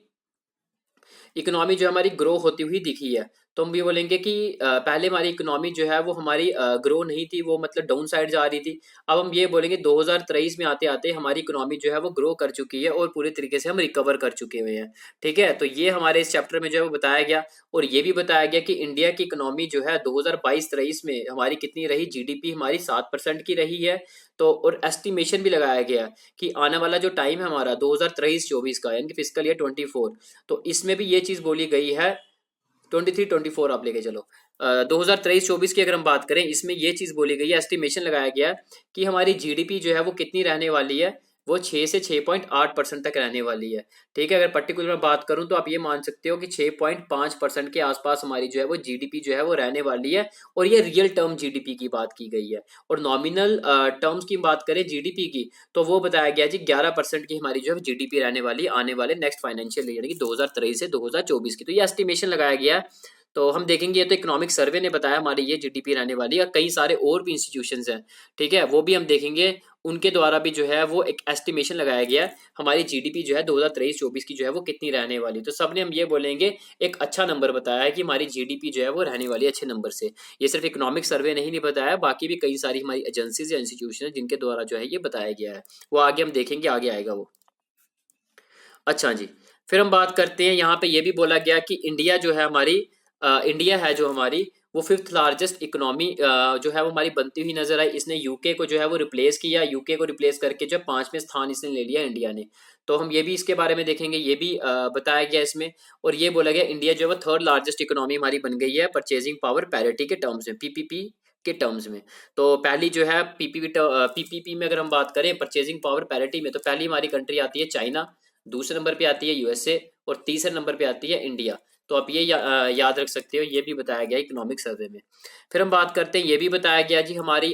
इकोनॉमी जो हमारी ग्रो होती हुई दिखी है। तो हम भी बोलेंगे कि पहले हमारी इकोनॉमी जो है वो हमारी ग्रो नहीं थी, वो मतलब डाउन साइड जा रही थी। अब हम ये बोलेंगे 2023 में आते आते हमारी इकोनॉमी जो है वो ग्रो कर चुकी है और पूरे तरीके से हम रिकवर कर चुके हुए हैं, ठीक है। तो ये हमारे इस चैप्टर में जो है वो बताया गया। और ये भी बताया गया कि इंडिया की इकोनॉमी जो है 2022-23 में हमारी कितनी रही, जीडीपी हमारी 7% की रही है। तो और एस्टिमेशन भी लगाया गया कि आने वाला जो टाइम है हमारा 2023-24 का, यानी कि फिजिकल ईयर 24, तो इसमें भी ये चीज बोली गई है। 23-24 आप लेके चलो, 2023-24 की अगर हम बात करें, इसमें ये चीज बोली गई है, एस्टिमेशन लगाया गया कि हमारी जीडीपी जो है वो कितनी रहने वाली है, वो 6 से 6.8% तक रहने वाली है, ठीक है। अगर पर्टिकुलर मैं बात करूं तो आप ये मान सकते हो कि 6.5% के आसपास हमारी जो है वो जीडीपी जो है वो रहने वाली है। और ये रियल टर्म जीडीपी की बात की गई है। और नॉमिनल टर्म्स की बात करें जीडीपी की, तो वो बताया गया जी 11% की हमारी जो है जीडीपी रहने वाली है आने वाले नेक्स्ट फाइनेंशियल ईयर, यानी कि 2023 से 2024 की। तो ये एस्टिमेशन लगाया गया है। तो हम देखेंगे, ये तो इकोनॉमिक सर्वे ने बताया हमारी ये जीडीपी रहने वाली है। कई सारे और भी इंस्टीट्यूशंस हैं, ठीक है, वो भी हम देखेंगे। उनके द्वारा भी जो है वो एक एस्टिमेशन लगाया गया है हमारी जीडीपी जो है 2023-24 की जो है वो कितनी रहने वाली। तो सबने हम ये बोलेंगे एक अच्छा नंबर बताया है कि हमारी जीडीपी जो है वो रहने वाली है अच्छे नंबर से। ये सिर्फ इकोनॉमिक सर्वे नहीं बताया, बाकी भी कई सारी हमारी एजेंसीज या इंस्टीट्यूशन है जिनके द्वारा जो है ये बताया गया है। वो आगे हम देखेंगे, आगे आएगा वो। अच्छा जी, फिर हम बात करते हैं, यहाँ पे ये भी बोला गया कि इंडिया जो है हमारी, इंडिया है जो हमारी, वो फिफ्थ लार्जेस्ट इकोनॉमी जो है वो हमारी बनती हुई नजर आई। इसने यूके को जो है वो रिप्लेस किया, यूके को रिप्लेस करके जो 5वें स्थान इसने ले लिया इंडिया ने। तो हम ये भी इसके बारे में देखेंगे, ये भी बताया गया इसमें। और ये बोला गया इंडिया जो है वो थर्ड लार्जेस्ट इकोनॉमी हमारी बन गई है परचेजिंग पावर पैरिटी के टर्म्स में, पीपीपी के टर्म्स में। तो पहली जो है पीपीपी में अगर हम बात करें परचेजिंग पावर पैरिटी में, तो पहली हमारी कंट्री आती है चाइना, दूसरे नंबर पे आती है यूएसए, और तीसरे नंबर पे आती है इंडिया। तो आप ये याद रख सकते हो, ये भी बताया गया इकोनॉमिक सर्वे में। फिर हम बात करते हैं, ये भी बताया गया जी हमारी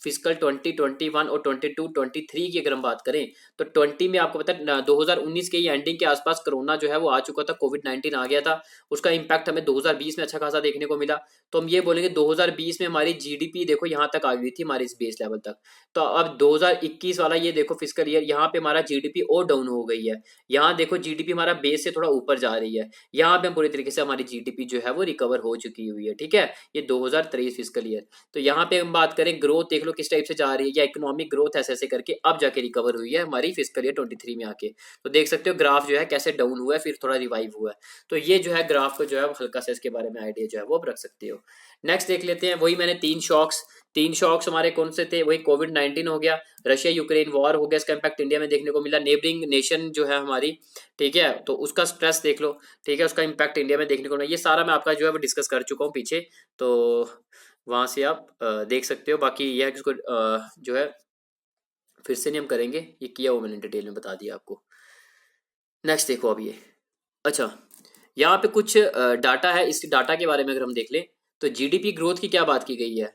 फिजिकल 2021 और 22-23 की अगर हम बात करें, तो 20 में आपको पता है 2019 के एंडिंग के आसपास कोरोना जो है वो आ चुका था, कोविड 19 आ गया था। उसका इम्पैक्ट हमें 2020 में अच्छा खासा देखने को मिला। तो हम ये बोलेंगे 2020 में हमारी जीडीपी देखो यहाँ तक आ गई थी हमारी इस बेस लेवल तक। तो अब 2021 वाला ये देखो फिजिकल ईयर, यहाँ पे हमारा जीडीपी और डाउन हो गई है। यहाँ देखो जीडीपी हमारा बेस से थोड़ा ऊपर जा रही है, यहाँ पे हम पूरी तरीके से हमारी जीडीपी जो है वो रिकवर हो चुकी हुई है, ठीक है। ये 2023 फिजिकल ईयर। तो यहाँ पे हम बात करें ग्रोथ देख लो किस टाइप से जा रही है, या इकोनॉमिक ग्रोथ ऐसे ऐसे करके अब जाके रिकवर हुई है हमारी फिजिकल ईयर 23 में आके। तो देख सकते हो ग्राफ जो है कैसे डाउन हुआ है फिर थोड़ा रिवाइव हुआ है। तो ये जो है ग्राफ को जो है हल्का सा इसके बारे में आइडिया जो है वो आप रख सकते हो। नेक्स्ट देख लेते हैं, वही मैंने तीन शॉक्स हमारे कौन से थे, वही कोविड 19 हो गया, रशिया यूक्रेन वॉर हो गया, इसका इम्पैक्ट इंडिया में देखने को मिला, नेबरिंग नेशन जो है हमारी, ठीक है, तो उसका स्ट्रेस देख लो, ठीक है, उसका इम्पैक्ट इंडिया में देखने को मिला। ये सारा मैं आपका जो है वो डिस्कस कर चुका हूँ पीछे, तो वहां से आप देख सकते हो। बाकी यह है कि उसको जो है फिर से नहीं हम करेंगे, ये किया हुआ मैंने डिटेल में बता दिया आपको। नेक्स्ट देखो अब ये, अच्छा, यहाँ पे कुछ डाटा है, इस डाटा के बारे में अगर हम देख लें, तो जीडीपी ग्रोथ की क्या बात की गई है,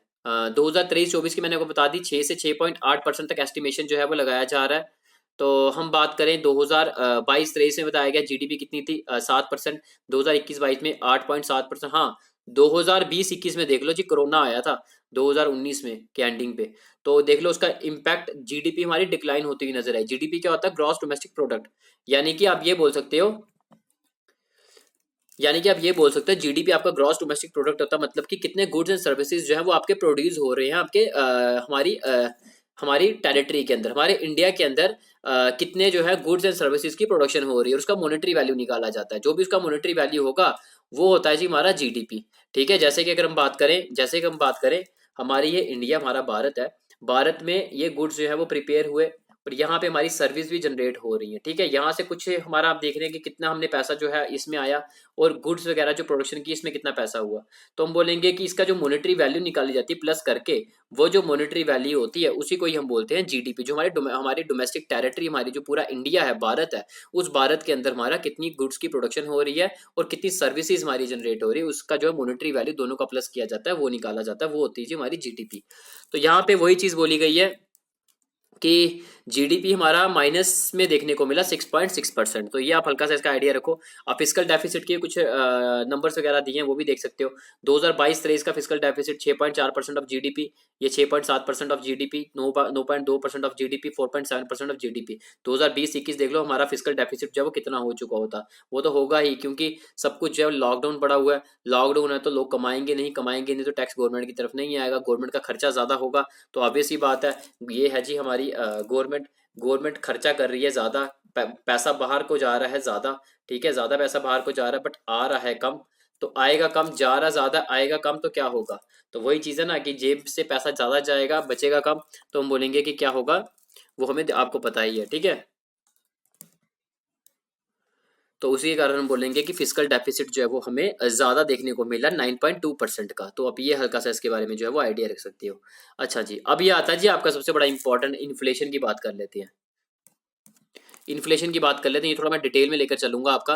2023-24 की मैंने आपको बता दी, 6 से 6.8% तक एस्टिमेशन जो है वो लगाया जा रहा है। तो हम बात करें 2022-23 में बताया गया जीडीपी कितनी थी, 7%, 2021-22 में 8.7%। हाँ, 2020-21 में देख लो जी, कोरोना आया था 2019 में के एंडिंग पे। तो देख लो उसका इम्पैक्ट, जीडीपी हमारी डिक्लाइन होती हुई नजर आई। जीडीपी क्या होता है, ग्रॉस डोमेस्टिक प्रोडक्ट, यानी कि आप ये बोल सकते हो, यानी कि आप ये बोल सकते हैं जीडीपी आपका ग्रॉस डोमेस्टिक प्रोडक्ट होता है, मतलब कि कितने गुड्स एंड सर्विसेज जो है वो आपके प्रोड्यूस हो रहे हैं आपके हमारी टेरिटरी के अंदर, हमारे इंडिया के अंदर कितने जो है गुड्स एंड सर्विसेज की प्रोडक्शन हो रही है, और उसका मॉनेटरी वैल्यू निकाला जाता है। जो भी उसका मॉनेटरी वैल्यू होगा वो होता है जी हमारा जीडीपी। ठीक है, जैसे कि अगर हम बात करें, जैसे कि हम बात करें हमारी ये इंडिया, हमारा भारत है, भारत में ये गुड्स जो है वो प्रिपेयर हुए, और यहाँ पे हमारी सर्विस भी जनरेट हो रही है। ठीक है, यहाँ से कुछ हमारा आप देख रहे हैं कि कितना हमने पैसा जो है इसमें आया, और गुड्स वगैरह जो प्रोडक्शन की इसमें कितना पैसा हुआ। तो हम बोलेंगे कि इसका जो मॉनेटरी वैल्यू निकाली जाती है प्लस करके, वो जो मॉनेटरी वैल्यू होती है उसी को ही हम बोलते हैं जीडीपी। जो हमारी डोमेस्टिक टेरिटरी, हमारी जो पूरा इंडिया है, भारत है, उस भारत के अंदर हमारा कितनी गुड्स की प्रोडक्शन हो रही है और कितनी सर्विसेज हमारी जनरेट हो रही है, उसका जो है मॉनेटरी वैल्यू दोनों का प्लस किया जाता है, वो निकाला जाता है, वो होती है जी हमारी जीडीपी। तो यहाँ पे वही चीज बोली गई है कि जीडीपी हमारा माइनस में देखने को मिला 6.6%। तो ये आप हल्का सा इसका आइडिया रखो। आप फिजिकल डेफिसिट के कुछ नंबर्स वगैरह दिए हैं वो भी देख सकते हो। 2022-23 का फिजिकल डेफिसिट 6.4% ऑफ जीडीपी, ये 6.7% of GDP, 9.2% of GDP, 4.7% of GDP. 2020-21 देख लो हमारा फिजिकल डेफिसिट जो है वो कितना हो चुका होता, वो तो होगा ही, क्योंकि सब कुछ जो है लॉकडाउन पड़ा हुआ है। लॉकडाउन है तो लोग कमाएंगे नहीं, कमाएंगे नहीं तो टैक्स गवर्नमेंट की तरफ नहीं आएगा, गवर्नमेंट का खर्चा ज्यादा होगा। तो ऑब्वियस ही बात है, ये है जी हमारी गवर्नमेंट, गवर्नमेंट खर्चा कर रही है ज्यादा, पैसा बाहर को जा रहा है ज्यादा। ठीक है, ज्यादा पैसा बाहर को जा रहा है बट आ रहा है कम। तो आएगा कम, जा रहा ज्यादा, आएगा कम, तो क्या होगा? तो वही चीज है ना कि जेब से पैसा ज्यादा जाएगा, बचेगा कम, तो हम बोलेंगे कि क्या होगा, वो हमें आपको पता ही है। ठीक है, तो उसी के कारण हम बोलेंगे कि फिजिकल डेफिसिट जो है वो हमें ज्यादा देखने को मिला 9.2% का। तो आप ये हल्का सा इसके बारे में जो है वो आइडिया रख सकते हो। अच्छा जी, अब ये आता है जी आपका सबसे बड़ा इंपॉर्टेंट, इन्फ्लेशन की बात कर लेते हैं। इन्फ्लेशन की बात कर लेते हैं, ये थोड़ा मैं डिटेल में लेकर चलूंगा आपका।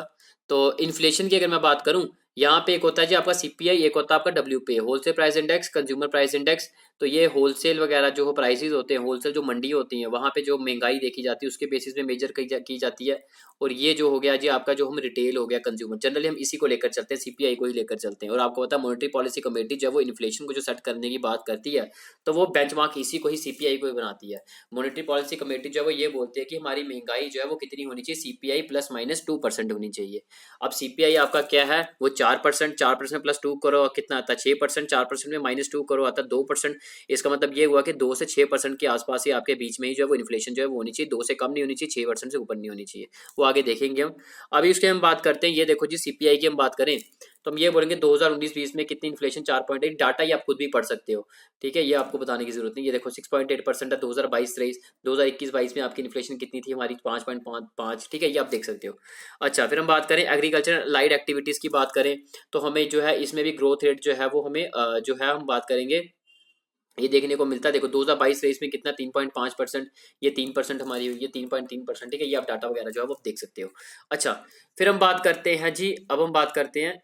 तो इन्फ्लेशन की अगर मैं बात करूं, यहाँ पे एक होता है जी आपका सीपीआई, एक होता है आपका WPI, wholesale price index, consumer price index. तो ये होलसेल वगैरह जो प्राइसेस होते हैं, होलसेल जो मंडी होती है वहाँ पे जो महंगाई देखी जाती है उसके बेसिस में मेजर की जाती है। और ये जो हो गया जी आपका जो हम रिटेल हो गया, कंज्यूमर, जनरली हम इसी को लेकर चलते हैं, सीपीआई को ही लेकर चलते हैं। और आपको पता है मॉनेटरी पॉलिसी कमेटी जो है वो इन्फ्लेशन को जो सेट करने की बात करती है, तो वो बेंचमार्क इसी को ही, सीपीआई को ही बनाती है। मॉनेटरी पॉलिसी कमेटी जो है वो ये बोलती है कि हमारी महंगाई जो है वो कितनी होनी चाहिए, सीपीआई प्लस माइनस 2% होनी चाहिए। अब सीपीआई आपका क्या है, वो 4%, 4% प्लस 2 करो कितना आता है 6%, 4% में माइनस 2 करो आता है 2%। इसका मतलब ये हुआ कि 2 से 6% के आसपास ही आपके बीच में ही जो है वो इन्फ्लेशन जो है वो होनी चाहिए, 2 से कम नहीं होनी चाहिए, 6% से ऊपर नहीं होनी चाहिए। वो आगे देखेंगे हम। अभी उसके हम बात करते हैं, ये देखो जी सीपीआई की हम बात करें तो हम ये बोलेंगे 2019-20 में कितनी इन्फ्लेशन, 4.8। डाटा ये आप खुद भी पढ़ सकते हो। ठीक है, ये आपको बताने की जरूरत नहीं। ये देखो 6.8% है 2022-23। 2021-22 में आपकी इन्फ्लेशन कितनी थी हमारी, 5.5। ठीक है, ये आप देख सकते हो। अच्छा, फिर हम बात करें एग्रीकल्चर लाइट एक्टिविटीज की बात करें, तो हमें जो है इसमें भी ग्रोथ रेट जो है वो हमें जो है हम बात करेंगे, ये देखने को मिलता है। देखो 2022-23 में कितना, 3.5%। ये 3% हमारी हुई है, 3.3%। ठीक है, ये आप डाटा वगैरह जो है वो आप देख सकते हो। अच्छा, फिर हम बात करते हैं जी, अब हम बात करते हैं,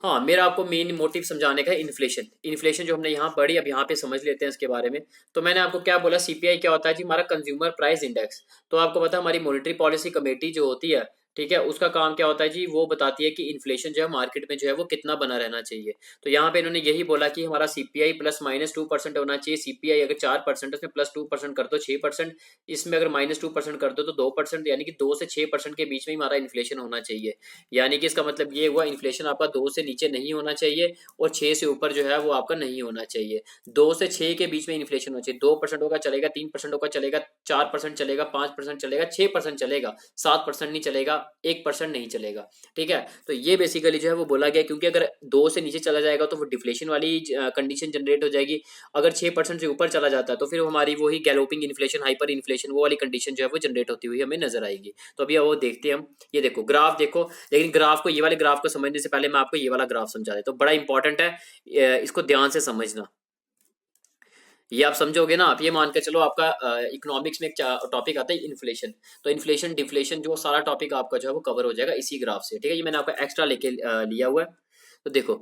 हाँ, मेरा आपको मेन मोटिव समझाने का है इन्फ्लेशन। इन्फ्लेशन जो हमने यहाँ पढ़ी, अब यहाँ पे समझ लेते हैं इसके बारे में। तो मैंने आपको क्या बोला, सीपीआई क्या होता है जी, हमारा कंज्यूमर प्राइस इंडेक्स। तो आपको पता है हमारी मॉनेटरी पॉलिसी कमेटी जो होती है, ठीक है, उसका काम क्या होता है जी, वो बताती है कि इन्फ्लेशन जो है मार्केट में जो है वो कितना बना रहना चाहिए। तो यहाँ पे इन्होंने यही बोला कि हमारा सीपीआई प्लस माइनस 2% होना चाहिए। सीपीआई अगर 4% उसमें प्लस 2% कर दो 6%, इसमें अगर माइनस 2% कर दो तो 2%, यानी कि 2 से 6% के बीच में ही हमारा इन्फ्लेशन होना चाहिए। यानी कि इसका मतलब ये हुआ, इन्फ्लेशन आपका 2 से नीचे नहीं होना चाहिए और 6 से ऊपर जो है वो आपका नहीं होना चाहिए। 2 से 6 के बीच में इन्फ्लेशन होना चाहिए। 2% होगा चलेगा, 3% होगा चलेगा, 4% चलेगा, 5% चलेगा, 6% चलेगा, 7% नहीं चलेगा, 1% नहीं चलेगा। ठीक है, तो ये बेसिकली जो है वो बोला गया, क्योंकि अगर 2 से नीचे चला जाएगा तो वो डिफ्लेशन वाली कंडीशन जनरेट हो जाएगी। अगर 6% से ऊपर चला जाता है तो फिर हमारी वही गैलोपिंग इन्फ्लेशन, हाइपर इन्फ्लेशन, वो वाली कंडीशन जो है वो जनरेट होती हुई हमें नजर आएगी। तो अभी वो देखते हैं हम। ये देखो ग्राफ देखो, लेकिन ग्राफ को, ये वाले ग्राफ को समझने से पहले मैं आपको ये वाला ग्राफ समझा देता हूँ, बड़ा इंपॉर्टेंट है, इसको ध्यान से समझना। ये आप समझोगे ना, आप ये मान के चलो, आपका इकोनॉमिक्स में एक टॉपिक आता है इन्फ्लेशन। तो इन्फ्लेशन डिफ्लेशन जो सारा टॉपिक आपका जो है वो कवर हो जाएगा इसी ग्राफ से। ठीक है, ये मैंने आपका एक्स्ट्रा लेके लिया हुआ है। तो देखो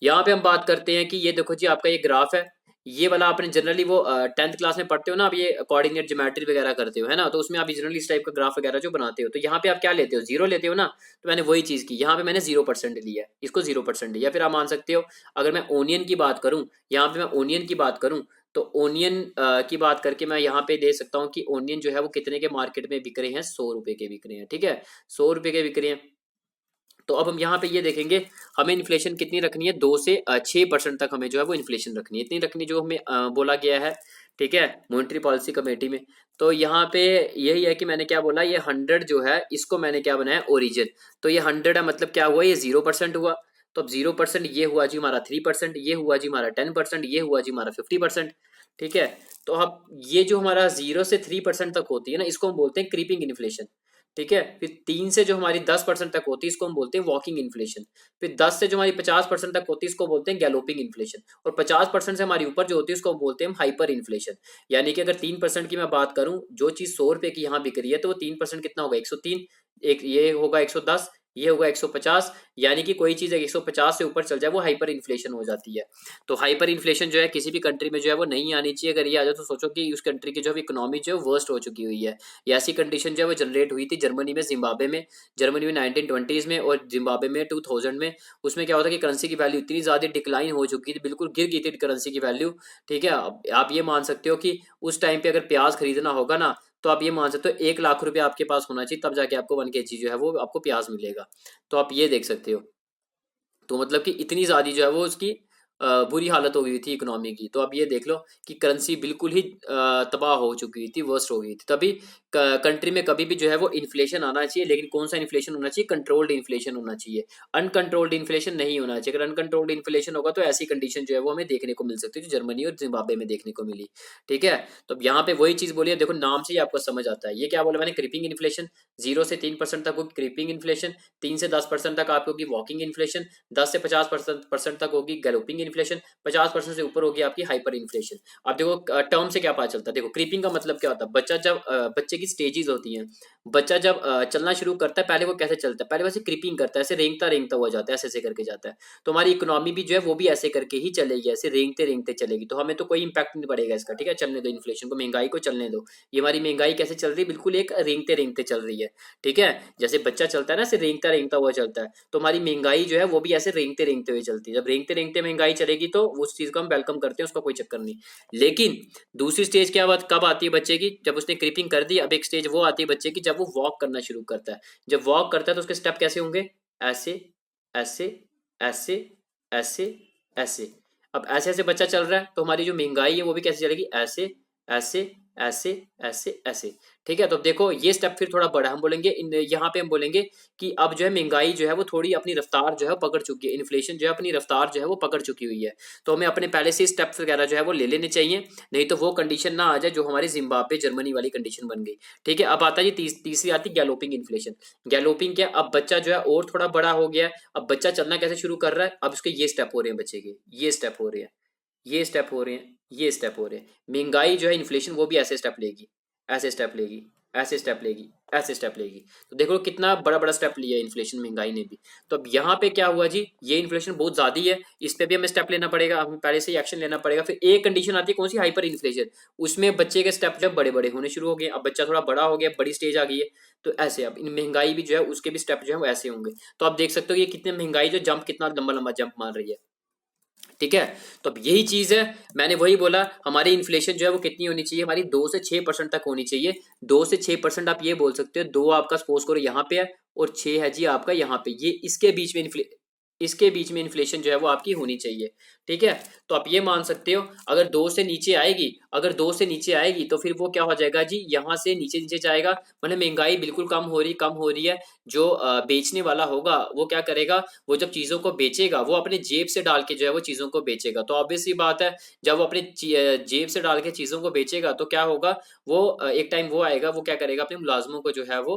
यहाँ पे हम बात करते हैं कि ये देखो जी आपका ये ग्राफ है। ये वाला आपने जनरली वो 10th क्लास में पढ़ते हो ना, आप ये कोऑर्डिनेट ज्योमेट्री वगैरह करते हो, है ना, तो उसमें आप जनरली इस टाइप का ग्राफ वगैरह जो बनाते हो, तो यहाँ पे आप क्या लेते हो, जीरो लेते हो ना। तो मैंने वही चीज की, यहाँ पे मैंने 0% लिया है, इसको 0% लिया। फिर आप मान सकते हो, अगर मैं ओनियन की बात करूं, यहाँ पे मैं ओनियन की बात करूं, तो ओनियन की बात करके मैं यहाँ पे दे सकता हूँ कि ओनियन जो है वो कितने के मार्केट में बिक रहे हैं, 100 रुपए के बिक रहे हैं। ठीक है, 100 रुपए के बिक रहे हैं। तो अब हम यहाँ पे ये देखेंगे हमें इन्फ्लेशन कितनी रखनी है, 2 से 6% तक हमें जो है वो इन्फ्लेशन रखनी है, इतनी रखनी जो हमें बोला गया है, ठीक है, मॉनेटरी पॉलिसी कमेटी में। तो यहाँ पे यही है कि मैंने क्या बोला, ये 100 जो है इसको मैंने क्या बनाया, ओरिजिन। तो ये 100 है, मतलब क्या हुआ, ये 0% हुआ। तो अब 0% ये हुआ जी हमारा 3%, ये हुआ जी हमारा 10%, ये हुआ जी हमारा 50%, ठीक है। तो अब ये जो हमारा 0 से 3% तक होती है ना, इसको हम बोलते हैं क्रीपिंग इन्फ्लेशन, ठीक है। फिर 3 से जो हमारी 10% तक होती है इसको हम बोलते हैं वॉकिंग इन्फ्लेशन। फिर 10 से जो हमारी 50% तक होती है इसको बोलते हैं गैलोपिंग इन्फ्लेशन। और 50% से हमारी ऊपर जो होती है उसको बोलते हैं हम हाइपर इन्फ्लेशन। यानी कि अगर 3% की मैं बात करूं, जो चीज 100 रुपए की यहाँ बिक रही है तो वो 3% कितना होगा, 103, एक ये होगा 110, ये होगा 150। यानी कि कोई चीज 150 से ऊपर चल जाए वो हाइपर इन्फ्लेशन हो जाती है। तो हाइपर इन्फ्लेशन जो है किसी भी कंट्री में जो है वो नहीं आनी चाहिए। अगर ये आ जाए तो सोचो कि उस कंट्री की जो है इकोनॉमी जो है वर्स्ट हो चुकी हुई है। ये ऐसी कंडीशन जो है वो जनरेट हुई थी जर्मनी में, जिम्बाब्वे में। जर्मनी में 1920s में और जिम्बाब्वे में 2000 में। उसमें क्या होता है कि करेंसी की वैल्यू इतनी ज्यादा डिक्लाइन हो चुकी थी, बिल्कुल गिर गई थी करेंसी की वैल्यू, ठीक है। आप ये मान सकते हो कि उस टाइम पे अगर प्याज खरीदना होगा ना, तो आप ये मान सकते हो 1 लाख रुपए आपके पास होना चाहिए, तब जाके आपको 1 kg जो है वो आपको प्याज मिलेगा। तो आप ये देख सकते हो। तो मतलब कि इतनी ज़्यादा जो है वो उसकी बुरी हालत हो गई थी इकोनॉमी की। तो अब ये देख लो कि करेंसी बिल्कुल ही तबाह हो चुकी थी, वर्स्ट हो गई थी। तभी कंट्री में कभी भी जो है वो इन्फ्लेशन आना चाहिए, लेकिन कौन सा इन्फ्लेशन होना चाहिए, कंट्रोल्ड इन्फ्लेशन होना चाहिए। अनकंट्रोल्ड इन्फ्लेशन नहीं होना चाहिए। अगर अनकंट्रोल्ड इन्फ्लेशन होगा तो ऐसी कंडीशन जो है वो हमें देखने को मिल सकती है जो जर्मनी और जिम्बाब्वे में देखने को मिली, ठीक है। तो अब यहाँ पे वही चीज़ बोली है, देखो नाम से ही आपको समझ आता है। ये क्या बोला मैंने, क्रीपिंग इन्फ्लेशन। 0 से 3% तक होगी क्रीपिंग इन्फ्लेशन, 3 से 10% तक आपकी होगी वॉकिंग इन्फ्लेशन, 10 से 50% तक होगी गैलोपिंग इन्फ्लेशन, 50% से ऊपर होगी आपकी हाइपर इन्फ्लेशन। अब देखो टर्म से क्या पता चलता है, देखो क्रीपिंग का मतलब क्या होता है, बच्चा जब बच्चे की स्टेजेस होती हैं। बच्चा जब चलना शुरू करता है, पहले वो कैसे चलता है, पहले वैसे क्रीपिंग करता है, ऐसे रेंगता रेंगता हुआ जाता है, ऐसे ऐसे करके जाता है। तो हमारी इकोनॉमी भी जो है वो भी ऐसे करके ही चलेगी, ऐसे रेंगते रेंगते चलेगी। तो हमें तो कोई इंपैक्ट नहीं पड़ेगा इसका, ठीक है, चलने दो इन्फ्लेशन को, महंगाई को चलने दो। ये हमारी महंगाई कैसे चल रही है, बिल्कुल एक रेंगते रेंगते चल रही है, ठीक है। जैसे बच्चा चलता है ना, ऐसे रेंगता रेंगता हुआ चलता है, तो हमारी महंगाई जो है वो भी ऐसे रेंगते रेंगते हुए चलती है। जब रेंगते रेंगते महंगाई चलेगी तो उस चीज को हम वेलकम करते हैं, उसका कोई चक्कर नहीं। लेकिन दूसरी स्टेज क्या बात कब आती है बच्चे की, जब उसने क्रीपिंग कर दी। अब एक स्टेज वो आती है बच्चे की जब वो वॉक करना शुरू करता है। जब वॉक करता है तो उसके स्टेप कैसे होंगे, ऐसे ऐसे ऐसे ऐसे ऐसे। अब ऐसे ऐसे बच्चा चल रहा है तो हमारी जो महंगाई है वो भी कैसे चलेगी, ऐसे ऐसे ऐसे ऐसे ऐसे, ठीक है। तो अब देखो ये स्टेप फिर थोड़ा बड़ा हम बोलेंगे, यहाँ पे हम बोलेंगे कि अब जो है महंगाई जो है वो थोड़ी अपनी रफ्तार जो है पकड़ चुकी है, इन्फ्लेशन जो है अपनी रफ्तार जो है वो पकड़ चुकी हुई है। तो हमें अपने पहले से स्टेप्स वगैरह जो है वो ले लेने चाहिए, नहीं तो वो कंडीशन ना आ जाए जो हमारी जिम्बाब्वे जर्मनी वाली कंडीशन बन गई, ठीक है। अब आता है जी तीसरी आती है गैलोपिंग इन्फ्लेशन। गैलोपिंग क्या, अब बच्चा जो है और थोड़ा बड़ा हो गया है, अब बच्चा चलना कैसे शुरू कर रहा है, अब उसके ये स्टेप हो रहे हैं बच्चे के, ये स्टेप हो रहे हैं, ये स्टेप हो रहे हैं, ये स्टेप हो रहे हैं। महंगाई जो है इन्फ्लेशन वो भी ऐसे स्टेप लेगी, ऐसे स्टेप लेगी, ऐसे स्टेप लेगी, ऐसे स्टेप लेगी। तो देखो कितना बड़ा बड़ा स्टेप लिया है इन्फ्लेशन महंगाई ने भी। तो अब यहाँ पे क्या हुआ जी, ये इन्फ्लेशन बहुत ज्यादा है, इस पे भी हमें स्टेप लेना पड़ेगा, हमें पहले से ही एक्शन लेना पड़ेगा। फिर एक कंडीशन आती है कौन सी, हाइपर इन्फ्लेशन। उसमें बच्चे के स्टेप जब बड़े बड़े होने शुरू हो गए, अब बच्चा थोड़ा बड़ा हो गया, बड़ी स्टेज आ गई है, तो ऐसे अब इन महंगाई भी जो है उसके भी स्टेप जो है वो ऐसे होंगे। तो आप देख सकते हो ये कितने महंगाई जो जंप कितना लंबा लंबा जंप मार रही है, ठीक है। तो अब यही चीज है, मैंने वही बोला हमारी इन्फ्लेशन जो है वो कितनी होनी चाहिए, हमारी 2 से 6% तक होनी चाहिए। 2 से 6% आप ये बोल सकते हो, दो आपका सपोज करो यहाँ पे है और 6 है जी आपका यहाँ पे, ये इसके बीच में इन्फ्लेशन जो है वो आपकी होनी चाहिए, ठीक है। तो आप ये मान सकते हो अगर 2 से नीचे आएगी, अगर 2 से नीचे आएगी तो फिर वो क्या हो जाएगा जी, यहाँ से नीचे नीचे जाएगा, मतलब महंगाई बिल्कुल कम हो रही है। जो बेचने वाला होगा वो क्या करेगा, वो जब चीजों को बेचेगा वो अपने जेब से डाल के जो है वो चीजों को बेचेगा। तो ऑब्वियस सी बात है, जब वो अपने जेब से डाल के चीजों को बेचेगा तो क्या होगा, वो एक टाइम वो आएगा, वो क्या करेगा, अपने मुलाजमों को जो है वो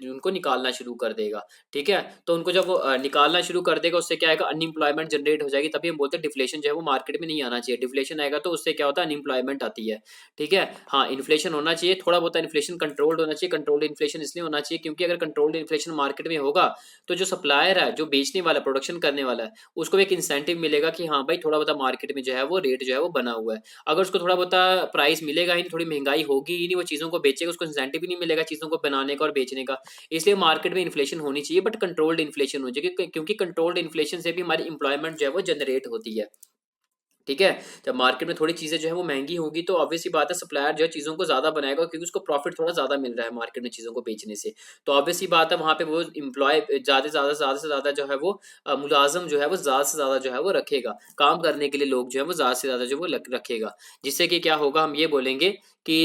उनको निकालना शुरू कर देगा, ठीक है। तो उनको जब वो निकालना शुरू कर देगा, उससे क्या आएगा, अनइम्प्लॉयमेंट जनरेट हो जाएगी। तभी हम बोलते हैं डिफ्लेशन जो है वो मार्केट में नहीं आना चाहिए। डिफ्लेशन आएगा तो उससे क्या होता है, अनइम्प्लॉयमेंट आती है, ठीक है। हाँ इन्फ्लेशन होना चाहिए, थोड़ा बहुत इन्फ्लेशन कंट्रोल्ड होना चाहिए। कंट्रोल्ड इन्फ्लेशन इसलिए होना चाहिए क्योंकि अगर कंट्रोल्ड इन्फ्लेशन मार्केट में होगा तो जो सप्लायर है, जो बेचने वाला, प्रोडक्शन करने वाला है, उसको एक इंसेंटिव मिलेगा कि हाँ भाई थोड़ा बहुत मार्केट में जो है वो रेट जो है वो बना हुआ है। अगर उसको थोड़ा बहुत प्राइस मिलेगा ही नहीं, थोड़ी महंगाई होगी ही नहीं, वो चीज़ों को बेचेगा, उसको इंसेंटिव ही नहीं मिलेगा चीज़ों को बनाने का और बेचने का। इसलिए मार्केट में इन्फ्लेशन होनी चाहिए, बट कंट्रोल्ड इन्फ्लेशन हो जाएगी, क्योंकि कंट्रोल्ड इन्फ्लेशन से भी हमारी इंप्लॉयमेंट जो है वो जनरेट होती है। ठीक है। जब मार्केट में थोड़ी चीजें जो है वो महंगी होगी तो ऑब्वियसली बात है सप्लायर जो है चीजों को ज्यादा बनाएगा, क्योंकि उसको प्रॉफिट थोड़ा ज्यादा मिल रहा है मार्केट में चीजों को बेचने से। तो ऑब्वियसली बात है वहां पे वो इम्प्लॉय ज्यादा से ज्यादा जो है वो मुलाजम जो है वो ज्यादा से ज्यादा जो है वो रखेगा, काम करने के लिए लोग जो है वो ज्यादा से ज्यादा जो वो रखेगा, जिससे कि क्या होगा, हम ये बोलेंगे कि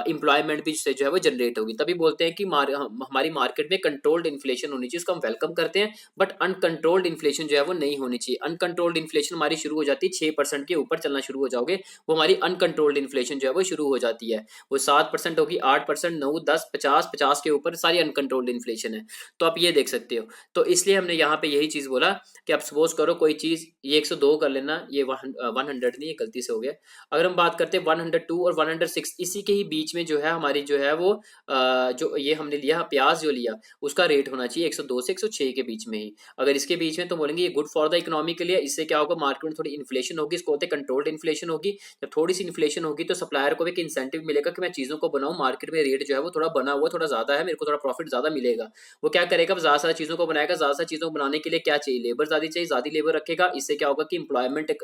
एम्प्लॉयमेंट भी से जो है वो जनरेट होगी। तभी बोलते हैं कि हमारी मार्केट में कंट्रोल्ड इन्फ्लेशन होनी चाहिए, इसको हम वेलकम करते हैं। बट अनकंट्रोल्ड इन्फ्लेशन जो है वो नहीं होनी चाहिए। अनकंट्रोल्ड इन्फ्लेशन हमारी शुरू हो जाती है 6% के ऊपर चलना शुरू हो जाओगे, वो हमारी अनकंट्रोल्ड इन्फ्लेशन जो है वो शुरू हो जाती है। वो 7% होगी, 8%, 9, 10, 50, 50 के ऊपर सारी अनकंट्रोल्ड इन्फ्लेशन है। तो आप ये देख सकते हो। तो इसलिए हमने यहाँ पे यही चीज बोला कि आप सपोज करो कोई चीज, ये 102 कर लेना, ये 100 नहीं, ये गलती से हो गया। अगर हम बात करते हैं 102 और 106, इसी के ही बीच में जो है हमारी जो है वो जो ये हमने लिया प्याज जो लिया, उसका रेट होना चाहिए 102 से 106 के बीच में ही। अगर इसके बीच में तो बोलेंगे ये गुड फॉर द इकोनॉमी के लिए। इससे क्या होगा, मार्केट में थोड़ी इन्फ्लेशन होगी, इसको होते कंट्रोल्ड इन्फ्लेशन होगी। जब थोड़ी सी इन्फ्लेशन होगी तो सप्लायर को भी एक इंसेंटिव मिलेगा कि मैं चीजों को बनाऊं, मार्केट में रेट जो है वो थोड़ा बना हुआ थोड़ा ज्यादा है, मेरे को थोड़ा प्रॉफिट ज्यादा मिलेगा। वो क्या करेगा, ज्यादा सारी चीजों को बनाएगा। ज्यादा सारी चीजों को बनाने के लिए क्या चाहिए, लेबर ज्यादा चाहिए, ज्यादा लेबर रखेगा। इससे क्या होगा कि इंप्लॉयमेंट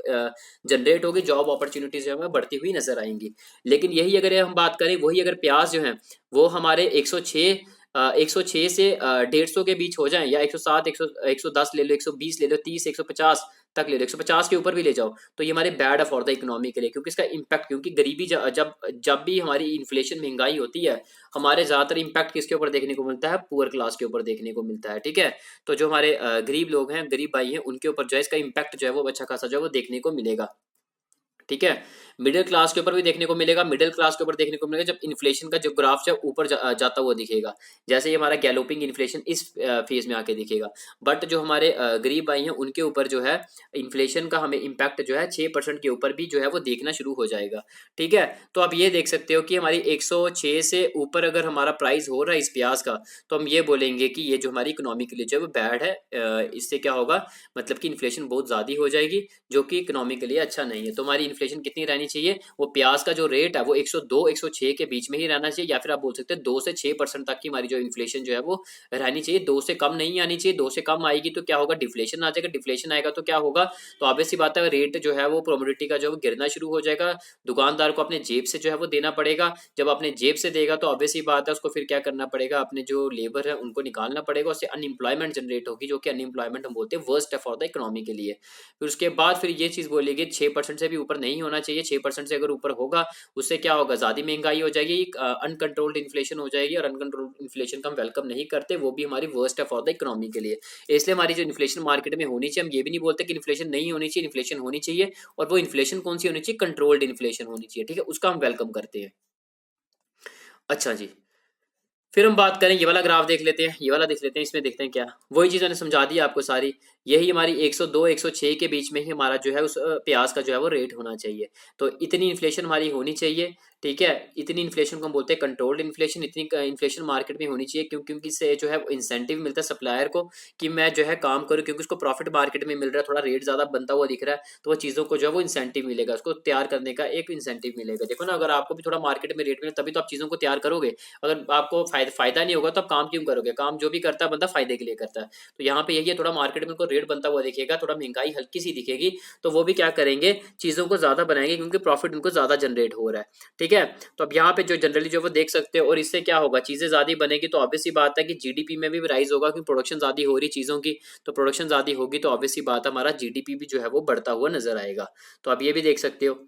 जनरेट होगी, जॉब अपॉर्चुनिटीज जो है बढ़ती हुई नजर आएंगी। लेकिन यही अगर हम बात करें, वही अगर प्याज जो है वो हमारे 106 से 150 के बीच हो जाए, या 107, 110 ले लो, 120 ले लो, 30, 150 तक ले लो, 150 के ऊपर भी ले जाओ, तो ये हमारे बैड है फॉर द इकोनॉमी के लिए। क्योंकि इसका इम्पैक्ट, क्योंकि गरीबी जब जब भी हमारी इन्फ्लेशन महंगाई होती है, हमारे ज्यादातर इम्पैक्ट किसके ऊपर देखने को मिलता है, पुअर क्लास के ऊपर देखने को मिलता है। ठीक है। तो जो हमारे गरीब लोग हैं, गरीब भाई हैं, उनके ऊपर जो है इसका इम्पैक्ट जो है वो अच्छा खासा जो है वो देखने को मिलेगा। ठीक है। मिडिल क्लास के ऊपर भी देखने को मिलेगा, मिडिल क्लास के ऊपर देखने को मिलेगा जब इन्फ्लेशन का जो ग्राफ है ऊपर जाता हुआ दिखेगा। जैसे ये हमारा गैलोपिंग इन्फ्लेशन इस फेज में आके दिखेगा। बट जो हमारे गरीब भाई हैं उनके ऊपर जो है इन्फ्लेशन का हमें इम्पैक्ट जो है 6% के ऊपर भी जो है वो देखना शुरू हो जाएगा। ठीक है। तो आप ये देख सकते हो कि हमारी 106 से ऊपर अगर हमारा प्राइस हो रहा है इस प्याज का, तो हम ये बोलेंगे कि ये जो हमारी इकोनॉमी के लिए जो है वो बैड है। इससे क्या होगा, मतलब कि इन्फ्लेशन बहुत ज़्यादा हो जाएगी, जो कि इकोनॉमी के लिए अच्छा नहीं है। तो हमारी इन्फ्लेशन कितनी रहनी चाहिए, वो प्याज का जो रेट है वो 102 106 के बीच में ही रहना चाहिए, या फिर आप बोल सकते हैं 2 से 6% तक की हमारी जो इन्फ्लेशन जो है वो रहनी चाहिए। 2 से कम नहीं आनी चाहिए। 2 से कम आएगी तो क्या होगा, डिफ्लेशन आ जाएगा। डिफ्लेशन आएगा तो क्या होगा, तो ऑब्वियस सी बात है रेट जो है वो कमोडिटी का जो है गिरना शुरू हो जाएगा। दुकानदार को अपने जेब से जो है वो देना पड़ेगा। जब अपने जेब से देगा तो ऑब्वियस सी बात है उसको फिर क्या करना पड़ेगा, अपने जो लेबर है उनको निकालना पड़ेगा। उससे अनएम्प्लॉयमेंट जनरेट होगी, जो कि अनएम्प्लॉयमेंट हम बोलते हैं वर्स्ट है फॉर द इकोनॉमी के लिए। फिर उसके बाद फिर ये चीज बोलेगी 6% से भी ऊपर नहीं होना चाहिए। 6% से अगर ऊपर होगा उससे क्या होगा, ज्यादा महंगाई हो जाएगी, अनकंट्रोल्ड इन्फ्लेशन हो जाएगी। और अनकंट्रोल्ड इन्फ्लेशन का हम वेलकम नहीं करते, वो भी हमारी वर्स्ट है फॉर द इकोनॉमी के लिए। इसलिए हमारी जो इन्फ्लेशन मार्केट में होनी चाहिए, हम ये भी नहीं बोलते कि इन्फ्लेशन नहीं होनी चाहिए, इन्फ्लेशन होनी चाहिए। और वो इन्फ्लेशन कौन सी होनी चाहिए, कंट्रोल्ड इन्फ्लेशन होनी चाहिए। ठीक है, उसका हम वेलकम करते हैं। अच्छा जी, फिर हम बात करें, ये वाला ग्राफ देख लेते हैं, ये वाला देख लेते हैं। इसमें देखते हैं क्या, वही चीज़ मैंने समझा दी आपको सारी। यही हमारी 102 106 के बीच में ही हमारा जो है उस प्याज का जो है वो रेट होना चाहिए। तो इतनी इन्फ्लेशन हमारी होनी चाहिए। ठीक है। इतनी इन्फ्लेशन को हम बोलते हैं कंट्रोल्ड इन्फ्लेशन। इतनी इन्फ्लेशन मार्केट में होनी चाहिए, क्योंकि इससे जो है इंसेंटिव मिलता है सप्लायर को कि मैं जो है काम करूँ, क्योंकि उसको प्रॉफिट मार्केट में मिल रहा है, थोड़ा रेट ज़्यादा बनता हुआ दिख रहा है, तो वो चीज़ों को जो है वो इंसेंटिव मिलेगा, उसको तैयार करने का एक इंसेंटिव मिलेगा। देखो ना, अगर आपको भी थोड़ा मार्केट में रेट मिले तभी तो आप चीज़ों को तैयार करोगे। अगर आपको फायदा नहीं होगा तो आप काम क्यों करोगे। काम जो भी करता है बंदा फायदे के लिए करता है। तो यहाँ पे यही है, थोड़ा मार्केट में उनको रेट बनता हुआ दिखेगा, थोड़ा महंगाई हल्की सी दिखेगी, तो वो भी क्या करेंगे, चीज़ों को ज़्यादा बनाएंगे, क्योंकि प्रॉफिट उनको ज़्यादा जनरेट हो रहा है। ठीक है। तो अब यहाँ पे जो जनरली जो वो देख सकते हो, और इससे क्या होगा, चीज़ें ज़्यादा बनेगी तो ऑब्वियस सी बात है कि जीडीपी में भी राइज होगा, क्योंकि प्रोडक्शन ज़्यादा हो रही चीज़ों की। तो प्रोडक्शन ज़्यादा होगी तो ऑब्वियस सी बात है हमारा जीडीपी भी जो है वो बढ़ता हुआ नजर आएगा। तो आप ये भी देख सकते हो।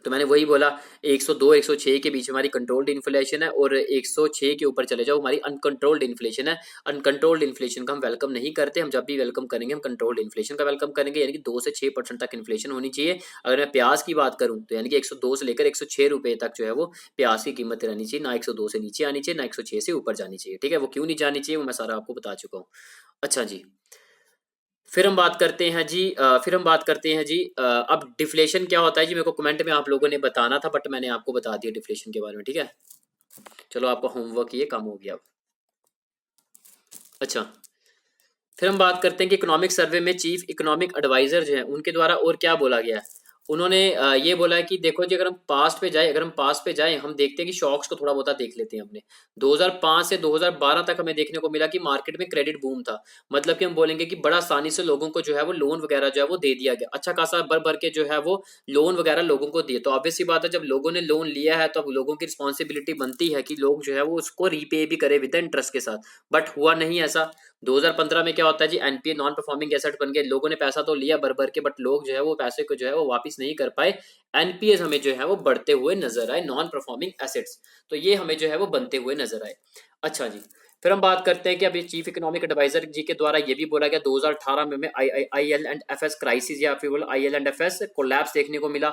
तो मैंने वही बोला, 102 106 के बीच हमारी कंट्रोल्ड इन्फ्लेशन है, और 106 के ऊपर चले जाओ हमारी अनकंट्रोल्ड इन्फ्लेशन है। अनकंट्रोल्ड इन्फ्लेशन का हम वेलकम नहीं करते। हम जब भी वेलकम करेंगे हम कंट्रोल्ड इन्फ्लेशन का वेलकम करेंगे, यानी कि 2 से 6% तक इन्फ्लेशन होनी चाहिए। अगर मैं प्याज की बात करूं तो यानी कि 102 से लेकर 106 रुपए तक जो है वो प्याज की कीमत रहनी चाहिए। ना 102 से नीचे आनी चाहिए, ना 106 से ऊपर जानी चाहिए। ठीक है। वो क्यों नहीं जानी चाहिए वो मैं सारा आपको बता चुका हूँ। अच्छा जी, फिर हम बात करते हैं जी अब डिफ्लेशन क्या होता है जी। मेरे को कमेंट में आप लोगों ने बताना था, बट मैंने आपको बता दिया डिफ्लेशन के बारे में। ठीक है, चलो आपका होमवर्क ये कम हो गया अब। अच्छा, फिर हम बात करते हैं कि इकोनॉमिक सर्वे में चीफ इकोनॉमिक एडवाइजर जो है उनके द्वारा और क्या बोला गया है। उन्होंने ये बोला है कि देखो जी, अगर हम पास्ट पे जाएं, हम देखते हैं कि शॉक्स को थोड़ा बहुत देख लेते हैं हमने। 2005 से 2012 तक हमें देखने को मिला कि मार्केट में क्रेडिट बूम था। मतलब कि हम बोलेंगे कि बड़ा आसानी से लोगों को जो है वो लोन वगैरह जो है वो दे दिया गया, अच्छा खासा भर भर के जो है वो लोन वगैरह लोगों को दिए। तो ऑब्वियस सी बात है, जब लोगों ने लोन लिया है तो अब लोगों की रिस्पॉन्सिबिलिटी बनती है कि लोग जो है वो उसको रीपे भी करे विद इंटरेस्ट के साथ। बट हुआ नहीं ऐसा। 2015 में क्या होता है जी, एनपीए नॉन परफॉर्मिंग एसेट बन गए। लोगों ने पैसा तो लिया भर भर के, बट लोग जो है वो पैसे को जो है वो वापस नहीं कर पाए। एनपीएस हमें जो है वो बढ़ते हुए नजर आए, नॉन परफॉर्मिंग एसेट्स। तो ये हमें जो है वो बनते हुए नजर आए। अच्छा जी, फिर हम बात करते हैं कि अभी चीफ इकोनॉमिक एडवाइजर जी के द्वारा ये भी बोला गया 2018 में हमें I L and F S crisis या फिर I L and F S collapse देखने को मिला।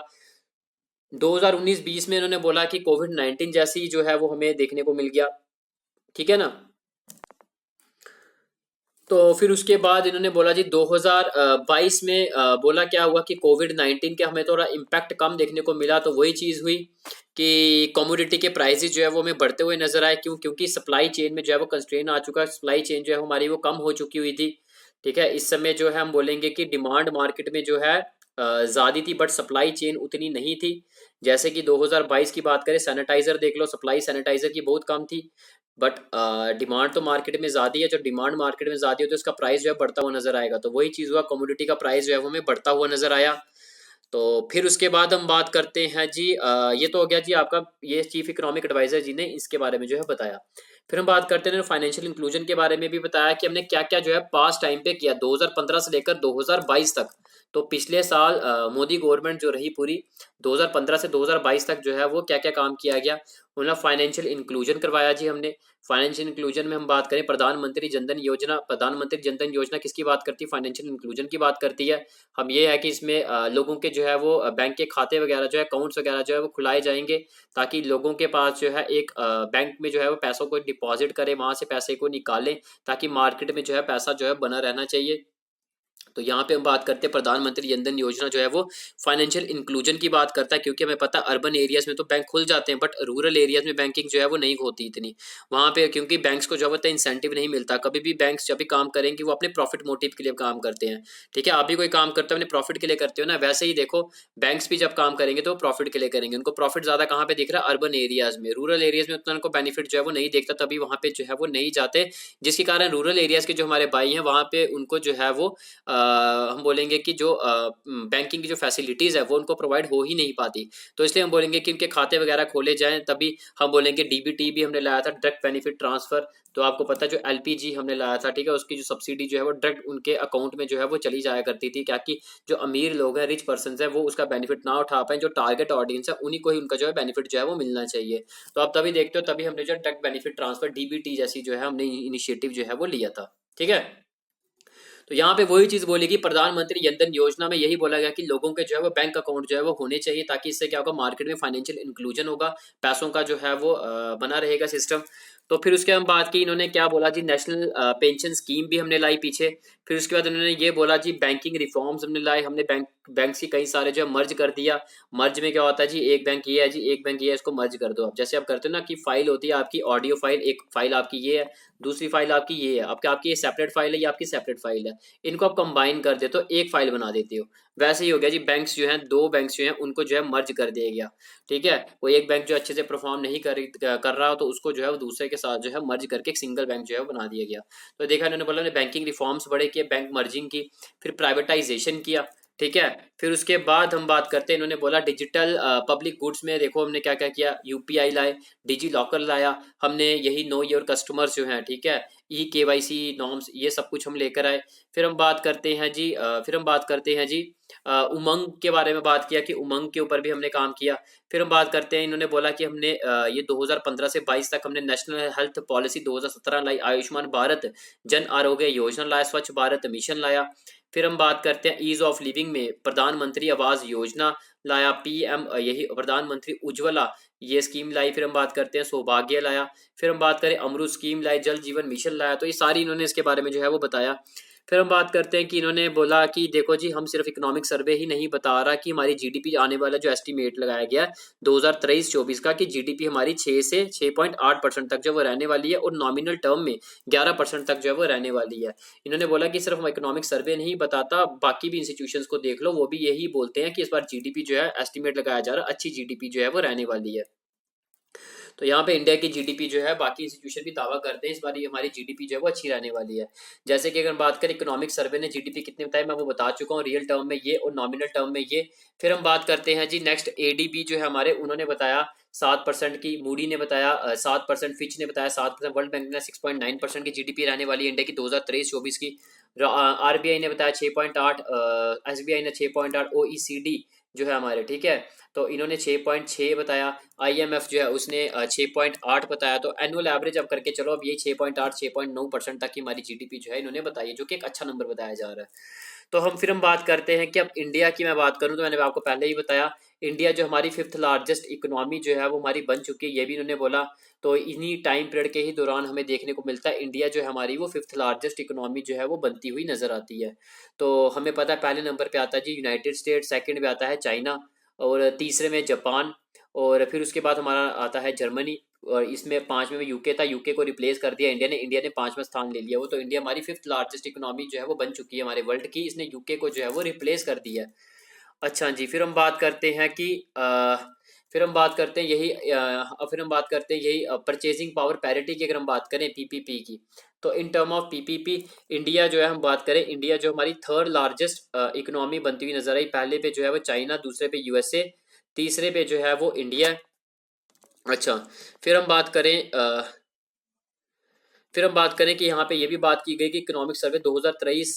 2019-20 में इन्होंने बोला कि कोविड 19 जैसी जो है वो हमें देखने को मिल गया। ठीक है ना। तो फिर उसके बाद इन्होंने बोला जी 2022 में बोला क्या हुआ कि कोविड 19 के हमें थोड़ा इम्पैक्ट कम देखने को मिला। तो वही चीज़ हुई कि कमोडिटी के प्राइसेस जो है वो हमें बढ़ते हुए नजर आए। क्योंकि सप्लाई चेन में जो है वो कंस्ट्रेन आ चुका है, सप्लाई चेन जो है हमारी वो कम हो चुकी हुई थी। ठीक है, इस समय जो है हम बोलेंगे कि डिमांड मार्केट में जो है ज़्यादा थी, बट सप्लाई चेन उतनी नहीं थी। जैसे कि 2022 की बात करें, सैनिटाइजर देख लो, सप्लाई सैनिटाइजर की बहुत कम थी। बट डिमांड तो मार्केट में ज़्यादा है। जब डिमांड मार्केट में ज़्यादा है तो उसका प्राइस जो है बढ़ता हुआ नजर आएगा। तो वही चीज़ हुआ, कमोडिटी का प्राइस जो है वो हमें बढ़ता हुआ नजर आया। तो फिर उसके बाद हम बात करते हैं जी, ये तो हो गया जी आपका, ये चीफ इकोनॉमिक एडवाइजर जी ने इसके बारे में जो है बताया। फिर हम बात करते हैं फाइनेंशियल इंक्लूजन के बारे में भी बताया कि हमने क्या क्या जो है पास्ट टाइम पे किया 2015 से लेकर 2022 तक। तो पिछले साल मोदी गवर्नमेंट जो रही पूरी, 2015 से 2022 तक जो है वो क्या क्या काम किया गया। मतलब फाइनेंशियल इंक्लूजन करवाया जी हमने। फाइनेंशियल इंक्लूजन में हम बात करें, प्रधानमंत्री जनधन योजना। प्रधानमंत्री जनधन योजना किसकी बात करती है? फाइनेंशियल इंक्लूजन की बात करती है। हम ये है कि इसमें लोगों के जो है वो बैंक के खाते वगैरह जो है, अकाउंट्स वगैरह जो है वो खुलाए जाएंगे, ताकि लोगों के पास जो है एक बैंक में जो है वो पैसों को डिपॉजिट करें, वहां से पैसे को निकालें, ताकि मार्केट में जो है पैसा जो है बना रहना चाहिए। तो यहाँ पे हम बात करते हैं प्रधानमंत्री जनधन योजना जो है वो फाइनेंशियल इंक्लूजन की बात करता है। क्योंकि हमें पता है अर्बन एरियाज में तो बैंक खुल जाते हैं, बट रूरल एरियाज में बैंकिंग जो है वो नहीं होती इतनी वहाँ पे, क्योंकि बैंक्स को जो है इंसेंटिव नहीं मिलता। कभी भी बैंक्स जब भी काम करेंगे वो अपने प्रॉफिट मोटिव के लिए काम करते हैं। ठीक है, आप भी कोई काम करते हो अपने प्रॉफिट के लिए करते हो ना, वैसे ही देखो बैंक्स भी जब काम करेंगे तो प्रॉफिट के लिए करेंगे। उनको प्रॉफिट ज्यादा कहाँ पे दिख रहा है? अर्बन एरियाज में। रूरल एरियाज में उतना उनको बेनिफिट जो है वो नहीं देखता, तभी वहाँ पे जो है वो नहीं जाते। जिसके कारण रूरल एरियाज के जो हमारे भाई हैं वहाँ पे उनको जो है वो हम बोलेंगे कि जो बैंकिंग की जो फैसिलिटीज़ है वो उनको प्रोवाइड हो ही नहीं पाती। तो इसलिए हम बोलेंगे कि उनके खाते वगैरह खोले जाएं, तभी हम बोलेंगे। डीबीटी भी हमने लाया था, डायरेक्ट बेनिफिट ट्रांसफर। तो आपको पता है जो एलपीजी हमने लाया था, ठीक है, उसकी जो सब्सिडी जो है वो डायरेक्ट उनके अकाउंट में जो है वो चली जाया करती थी, क्या कि जो अमीर लोग हैं, रिच पर्सन है, वो उसका बेनिफिट ना उठा पाए। जो टारगेट ऑडियंस है उन्हीं को ही उनका जो है बेनिफिट जो है वो मिलना चाहिए। तो आप तभी देखते हो, तभी हमने जो डायरेक्ट बेनिफिट ट्रांसफर डीबीटी जैसी जो है हमने इनिशिएटिव जो है वो लिया था। ठीक है, तो यहाँ पे वही चीज बोली कि प्रधानमंत्री जनधन योजना में यही बोला गया कि लोगों के जो है वो बैंक अकाउंट जो है वो होने चाहिए, ताकि इससे क्या होगा, मार्केट में फाइनेंशियल इंक्लूजन होगा, पैसों का जो है वो बना रहेगा सिस्टम। तो फिर उसके हम बात की, इन्होंने क्या बोला जी, नेशनल पेंशन स्कीम भी हमने लाई पीछे। फिर उसके बाद इन्होंने ये बोला जी, बैंकिंग रिफॉर्म्स हमने लाए। हमने बैंक्स की कई सारे जो है मर्ज कर दिया। मर्ज में क्या होता है जी, एक बैंक ये है जी, एक बैंक ये है, इसको मर्ज कर दो। अब जैसे आप करते हो ना कि फाइल होती है आपकी ऑडियो फाइल, एक फाइल आपकी ये है, दूसरी फाइल आपकी ये है, आपकी ये सेपरेट फाइल है, ये आपकी सेपरेट फाइल है। इनको आप कंबाइन कर देते हो, एक फाइल बना देते हो। वैसे ही हो गया जी, बैंक्स जो हैं, दो बैंक्स जो हैं उनको जो है मर्ज कर दिया गया। ठीक है, वो एक बैंक जो अच्छे से परफॉर्म नहीं कर रहा हो तो उसको जो है वो दूसरे के साथ जो है मर्ज करके एक सिंगल बैंक जो है वो बना दिया गया। तो देखा इन्होंने बोला बैंकिंग रिफॉर्म्स बड़े किए, बैंक मर्जिंग की, फिर प्राइवेटाइजेशन किया। ठीक है, फिर उसके बाद हम बात करते हैं, इन्होंने बोला डिजिटल पब्लिक गुड्स में देखो हमने क्या क्या किया। यूपीआई लाए, डिजी लॉकर लाया हमने, यही नो योर कस्टमर्स जो हैं, ठीक है, ई केवाईसी नॉर्म्स, ये सब कुछ हम लेकर आए। फिर हम बात करते हैं जी, उमंग के बारे में बात किया कि उमंग के ऊपर भी हमने काम किया। फिर हम बात करते हैं, इन्होंने बोला कि हमने ये 2015 से 22 तक हमने नेशनल हेल्थ पॉलिसी 2017 लाई, आयुष्मान भारत जन आरोग्य योजना लाया, स्वच्छ भारत मिशन लाया। फिर हम बात करते हैं ईज ऑफ लिविंग में प्रधानमंत्री आवास योजना लाया, पीएम यही प्रधानमंत्री उज्ज्वला ये स्कीम लाई। फिर हम बात करते हैं सौभाग्य लाया। फिर हम बात करें अमृत स्कीम लाई, जल जीवन मिशन लाया। तो ये सारी इन्होंने इसके बारे में जो है वो बताया। फिर हम बात करते हैं कि इन्होंने बोला कि देखो जी, हम सिर्फ इकोनॉमिक सर्वे ही नहीं बता रहा कि हमारी जीडीपी आने वाला जो एस्टीमेट लगाया गया है 2023-24 का, कि जीडीपी हमारी 6 से 6.8% तक जो वो रहने वाली है, और नॉमिनल टर्म में 11% तक जो है वो रहने वाली है। इन्होंने बोला कि सिर्फ हम इकोनॉमिक सर्वे नहीं बताता, बाकी भी इंस्टीट्यूशंस को देख लो, वो भी यही बोलते हैं कि इस बार जीडीपी जो है एस्टीमेट लगाया जा रहा है, अच्छी जीडीपी जो है वो रहने वाली है। तो यहाँ पे इंडिया की जीडीपी जो है, बाकी इंस्टीट्यूशन भी दावा करते हैं इस बार ये हमारी जीडीपी जो है वो अच्छी रहने वाली है। जैसे कि अगर बात करें इकोनॉमिक सर्वे ने जीडीपी कितने बताए, मैं वो बता चुका हूँ, रियल टर्म में ये और नॉमिनल टर्म में ये। फिर हम बात करते हैं जी नेक्स्ट, एडीबी जो है हमारे, उन्होंने बताया 7% की, मूडी ने बताया 7%, फिच ने बताया 7%, वर्ल्ड बैंक ने 6.9% की जीडीपी रहने वाली है इंडिया की 2023-24 की, आरबीआई ने बताया 6.8, एसबीआई ने 6.8, ओईसीडी जो है हमारे, ठीक है, तो इन्होंने 6.6 बताया, आईएमएफ जो है उसने 6.8 बताया। तो एनुअल एवरेज अब करके चलो, अब ये 6.8 6.9% तक की हमारी जीडीपी जो है इन्होंने बताई है, जो कि एक अच्छा नंबर बताया जा रहा है। तो हम बात करते हैं कि अब इंडिया की मैं बात करूं, तो मैंने आपको पहले ही बताया, इंडिया जो हमारी 5th लार्जेस्ट इकोनॉमी जो है वो हमारी बन चुकी है, ये भी इन्होंने बोला। तो इन्हीं टाइम पीरियड के ही दौरान हमें देखने को मिलता है इंडिया जो है हमारी वो 5th लार्जेस्ट इकोनॉमी जो है वो बनती हुई नजर आती है। तो हमें पता है पहले नंबर पे आता है जी यूनाइटेड स्टेट, सेकंड पे आता है चाइना, और तीसरे में जापान, और फिर उसके बाद हमारा आता है जर्मनी, और इसमें 5वें में यूके था, यूके को रिप्लेस कर दिया इंडिया ने 5वां स्थान ले लिया वो। तो इंडिया हमारी 5th लार्जेस्ट इकोनॉमी जो है वो बन चुकी है हमारे वर्ल्ड की, इसने यूके को जो है वो रिप्लेस कर दिया है। अच्छा जी, फिर हम बात करते हैं कि फिर हम बात करते हैं यही फिर हम बात करते हैं यही परचेजिंग पावर पैरिटी की, अगर हम बात करें पीपीपी की, तो in term of PPP India जो है, हम बात करें इंडिया जो हमारी 3rd लार्जेस्ट इकोनॉमी बनती हुई नजर आई। पहले पे जो है वो चाइना, दूसरे पे यूएसए, तीसरे पे जो है वो इंडिया। अच्छा, फिर हम बात करें फिर हम बात करें कि यहाँ पे ये भी बात की गई कि इकोनॉमिक सर्वे 2023